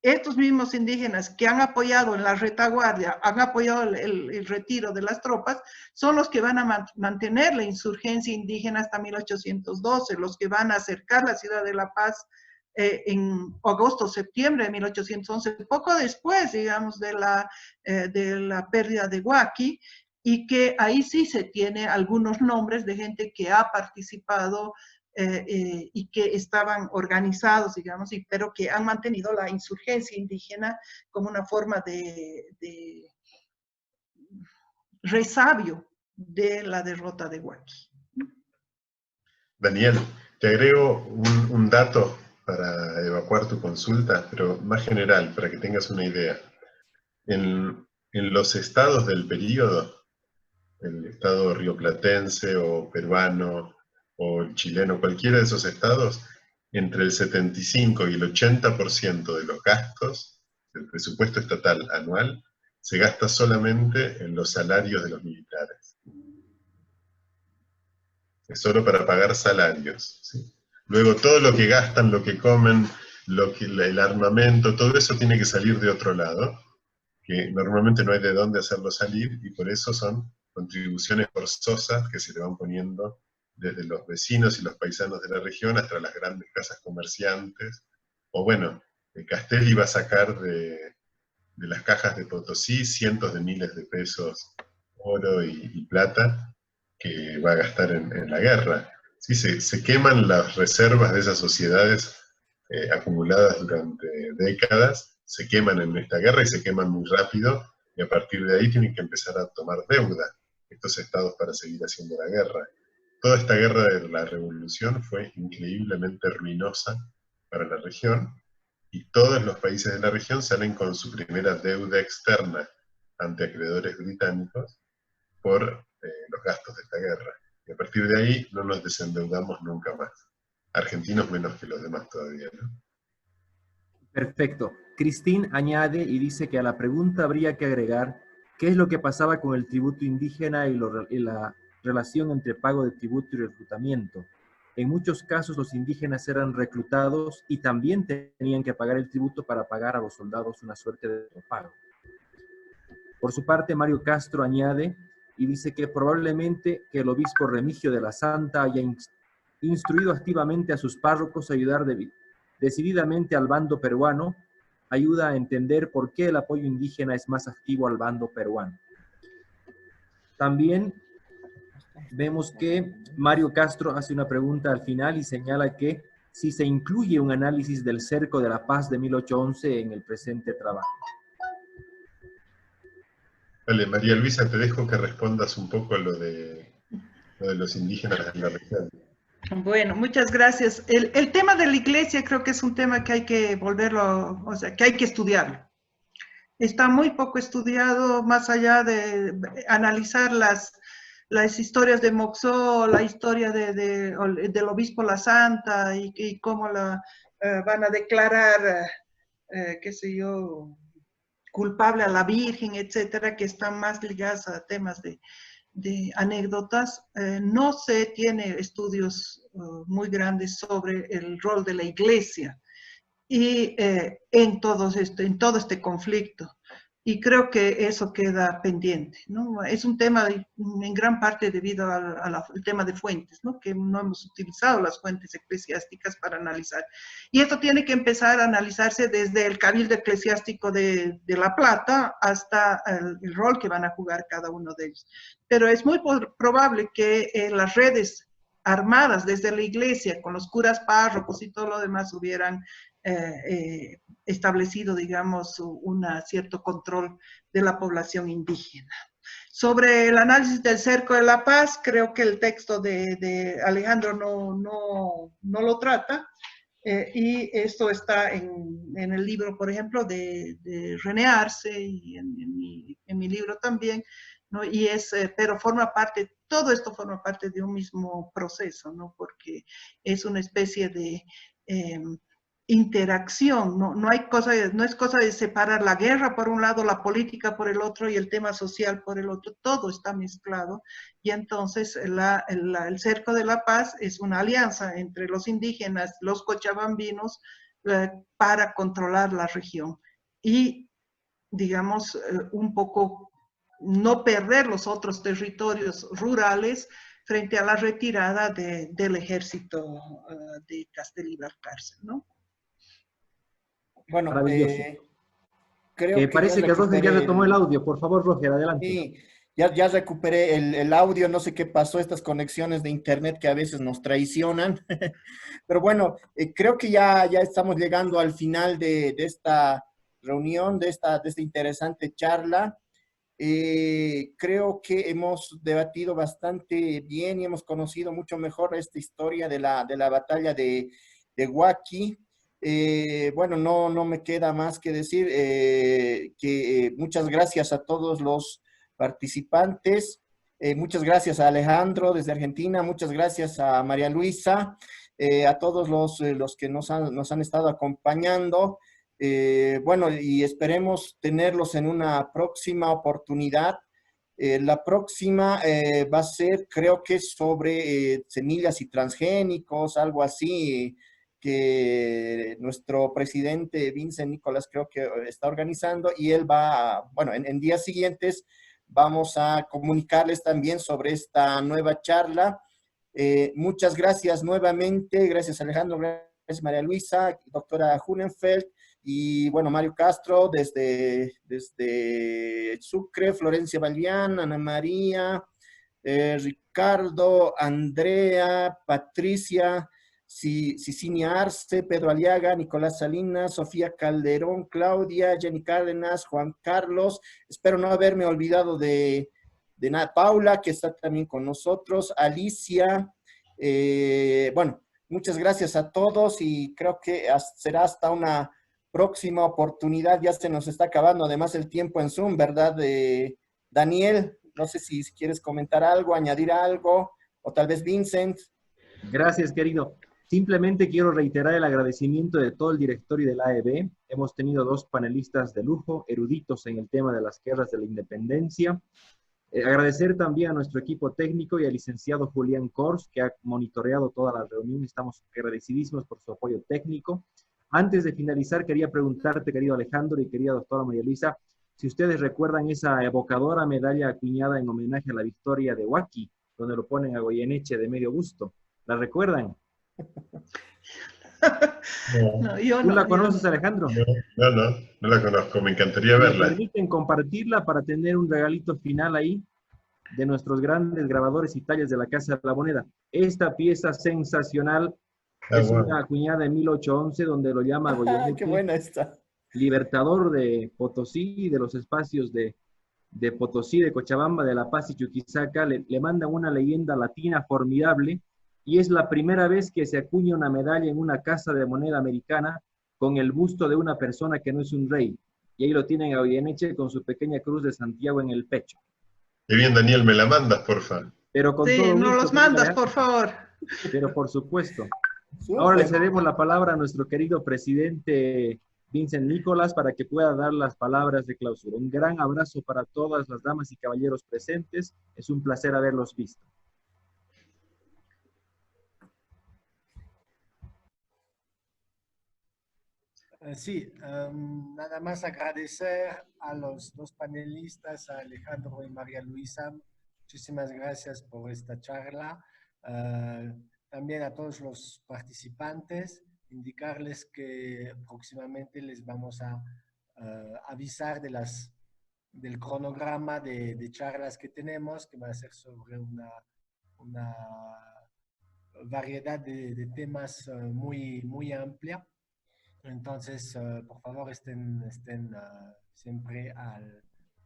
estos mismos indígenas que han apoyado en la retaguardia, han apoyado el retiro de las tropas, son los que van a mantener la insurgencia indígena hasta 1812, los que van a acercar la ciudad de La Paz en agosto, septiembre de 1811, poco después, digamos, de la pérdida de Huaki, y que ahí sí se tiene algunos nombres de gente que ha participado y que estaban organizados, digamos, pero que han mantenido la insurgencia indígena como una forma de resabio de la derrota de Huaki. Daniel, te agrego un dato para evacuar tu consulta, pero más general, para que tengas una idea. En los estados del período, el estado rioplatense o peruano o el chileno, cualquiera de esos estados, entre el 75 y el 80% de los gastos del presupuesto estatal anual se gasta solamente en los salarios de los militares. Es solo para pagar salarios, ¿sí? Luego todo lo que gastan, lo que comen, el armamento, todo eso tiene que salir de otro lado, que normalmente no hay de dónde hacerlo salir, y por eso son contribuciones forzosas que se le van poniendo desde los vecinos y los paisanos de la región hasta las grandes casas comerciantes. O bueno, Castelli va a sacar de las cajas de Potosí cientos de miles de pesos, oro y plata, que va a gastar en la guerra. Sí, se queman las reservas de esas sociedades acumuladas durante décadas, se queman en esta guerra y se queman muy rápido, y a partir de ahí tienen que empezar a tomar deuda estos estados para seguir haciendo la guerra. Toda esta guerra de la revolución fue increíblemente ruinosa para la región, y todos los países de la región salen con su primera deuda externa ante acreedores británicos por los gastos de esta guerra. Y a partir de ahí no nos desendeudamos nunca más. Argentinos menos que los demás todavía, ¿no? Perfecto. Cristín añade y dice que a la pregunta habría que agregar qué es lo que pasaba con el tributo indígena y la relación entre pago de tributo y reclutamiento. En muchos casos los indígenas eran reclutados y también tenían que pagar el tributo para pagar a los soldados una suerte de pago. Por su parte, Mario Castro añade y dice que probablemente que el obispo Remigio de la Santa haya instruido activamente a sus párrocos a ayudar decididamente al bando peruano, ayuda a entender por qué el apoyo indígena es más activo al bando peruano. También vemos que Mario Castro hace una pregunta al final y señala que si se incluye un análisis del cerco de la paz de 1811 en el presente trabajo. Vale, María Luisa, te dejo que respondas un poco a lo de los indígenas en la región. Bueno, muchas gracias. El tema de la iglesia creo que es un tema que hay que volverlo, o sea, que hay que estudiarlo. Está muy poco estudiado, más allá de analizar las historias de Moxó, la historia del obispo La Santa y cómo la van a declarar, qué sé yo, culpable a la Virgen, etcétera, que están más ligadas a temas de anécdotas. No se tiene estudios muy grandes sobre el rol de la iglesia y en todo este conflicto. Y creo que eso queda pendiente, ¿no? Es un tema en gran parte debido al tema de fuentes, ¿no? Que no hemos utilizado las fuentes eclesiásticas para analizar. Y esto tiene que empezar a analizarse desde el Cabildo Eclesiástico de La Plata hasta el rol que van a jugar cada uno de ellos. Pero es muy probable que las redes armadas desde la iglesia, con los curas párrocos y todo lo demás, hubieran establecido, digamos, un cierto control de la población indígena. Sobre el análisis del cerco de la paz, creo que el texto de Alejandro no lo trata, y esto está en el libro, por ejemplo, de René Arce, y en mi libro también, ¿no? Y pero todo esto forma parte de un mismo proceso, ¿no? Porque es una especie de interacción, no es cosa de separar la guerra por un lado, la política por el otro y el tema social por el otro, todo está mezclado, y entonces el cerco de la paz es una alianza entre los indígenas, los cochabambinos, para controlar la región y, digamos, un poco no perder los otros territorios rurales frente a la retirada del ejército de Castelli Valcárcel, ¿no? Bueno, Maravilloso. creo que parece que Roger ya retomó el audio. Por favor, Roger, adelante. Sí, Ya recuperé el audio, no sé qué pasó, estas conexiones de internet que a veces nos traicionan. Pero bueno, creo que ya estamos llegando al final de esta reunión, de esta interesante charla. Creo que hemos debatido bastante bien y hemos conocido mucho mejor esta historia de la batalla de Huaqui. Bueno, no me queda más que decir que muchas gracias a todos los participantes. Muchas gracias a Alejandro desde Argentina, muchas gracias a María Luisa, a todos los que nos han estado acompañando. Bueno, y esperemos tenerlos en una próxima oportunidad. La próxima va a ser, creo que sobre semillas y transgénicos, algo así, que nuestro presidente Vincent Nicolás creo que está organizando y él va, bueno, en días siguientes vamos a comunicarles también sobre esta nueva charla. Muchas gracias nuevamente, gracias Alejandro, gracias María Luisa, doctora Hunenfeld, y bueno, Mario Castro desde Sucre, Florencia Balián, Ana María, Ricardo, Andrea, Patricia, Cicinia Arce, Pedro Aliaga, Nicolás Salinas, Sofía Calderón, Claudia, Jenny Cárdenas, Juan Carlos, espero no haberme olvidado de nada, Paula, que está también con nosotros, Alicia, bueno, muchas gracias a todos y creo que será hasta una próxima oportunidad. Ya se nos está acabando además el tiempo en Zoom, ¿verdad? Daniel, no sé si quieres comentar algo, añadir algo, o tal vez Vincent. Gracias, querido. Simplemente quiero reiterar el agradecimiento de todo el directorio de la AEB. Hemos tenido 2 panelistas de lujo, eruditos en el tema de las guerras de la independencia. Agradecer también a nuestro equipo técnico y al licenciado Julián Kors, que ha monitoreado toda la reunión. Estamos agradecidísimos por su apoyo técnico. Antes de finalizar, quería preguntarte, querido Alejandro y querida doctora María Luisa, si ustedes recuerdan esa evocadora medalla acuñada en homenaje a la victoria de Huaqui, donde lo ponen a Goyeneche de medio busto. ¿La recuerdan? No, yo ¿Tú no, la conoces, Alejandro? No la conozco, me encantaría ¿Me verla. permiten compartirla para tener un regalito final ahí de nuestros grandes grabadores y tallas de la Casa de la Moneda? Esta pieza sensacional es Wow. una acuñada en 1811 donde lo llama ¡Qué Goyeneche buena está! libertador de Potosí y de los espacios de Potosí, de Cochabamba, de La Paz y Chuquisaca. Le mandan una leyenda latina formidable y es la primera vez que se acuña una medalla en una casa de moneda americana con el busto de una persona que no es un rey. Y ahí lo tienen a Goyeneche con su pequeña cruz de Santiago en el pecho. Qué bien, Daniel, me la mandas, porfa. Pero con sí, todo no gusto, los mandas, Alejandro. por favor. Pero por supuesto. Súper. Ahora le cedemos la palabra a nuestro querido presidente Vincent Nicolás para que pueda dar las palabras de clausura. Un gran abrazo para todas las damas y caballeros presentes. Es un placer haberlos visto. Sí, nada más agradecer a los 2 panelistas, a Alejandro y María Luisa. Muchísimas gracias por esta charla. También a todos los participantes, indicarles que próximamente les vamos a avisar del cronograma de charlas que tenemos, que va a ser sobre una variedad de temas muy amplia. Entonces, por favor, estén siempre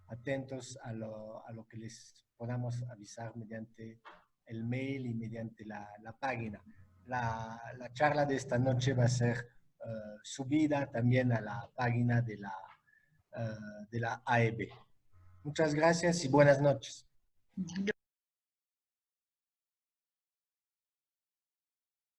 atentos a lo que les podamos avisar mediante el mail y mediante la página. La charla de esta noche va a ser subida también a la página de la AEB. Muchas gracias y buenas noches.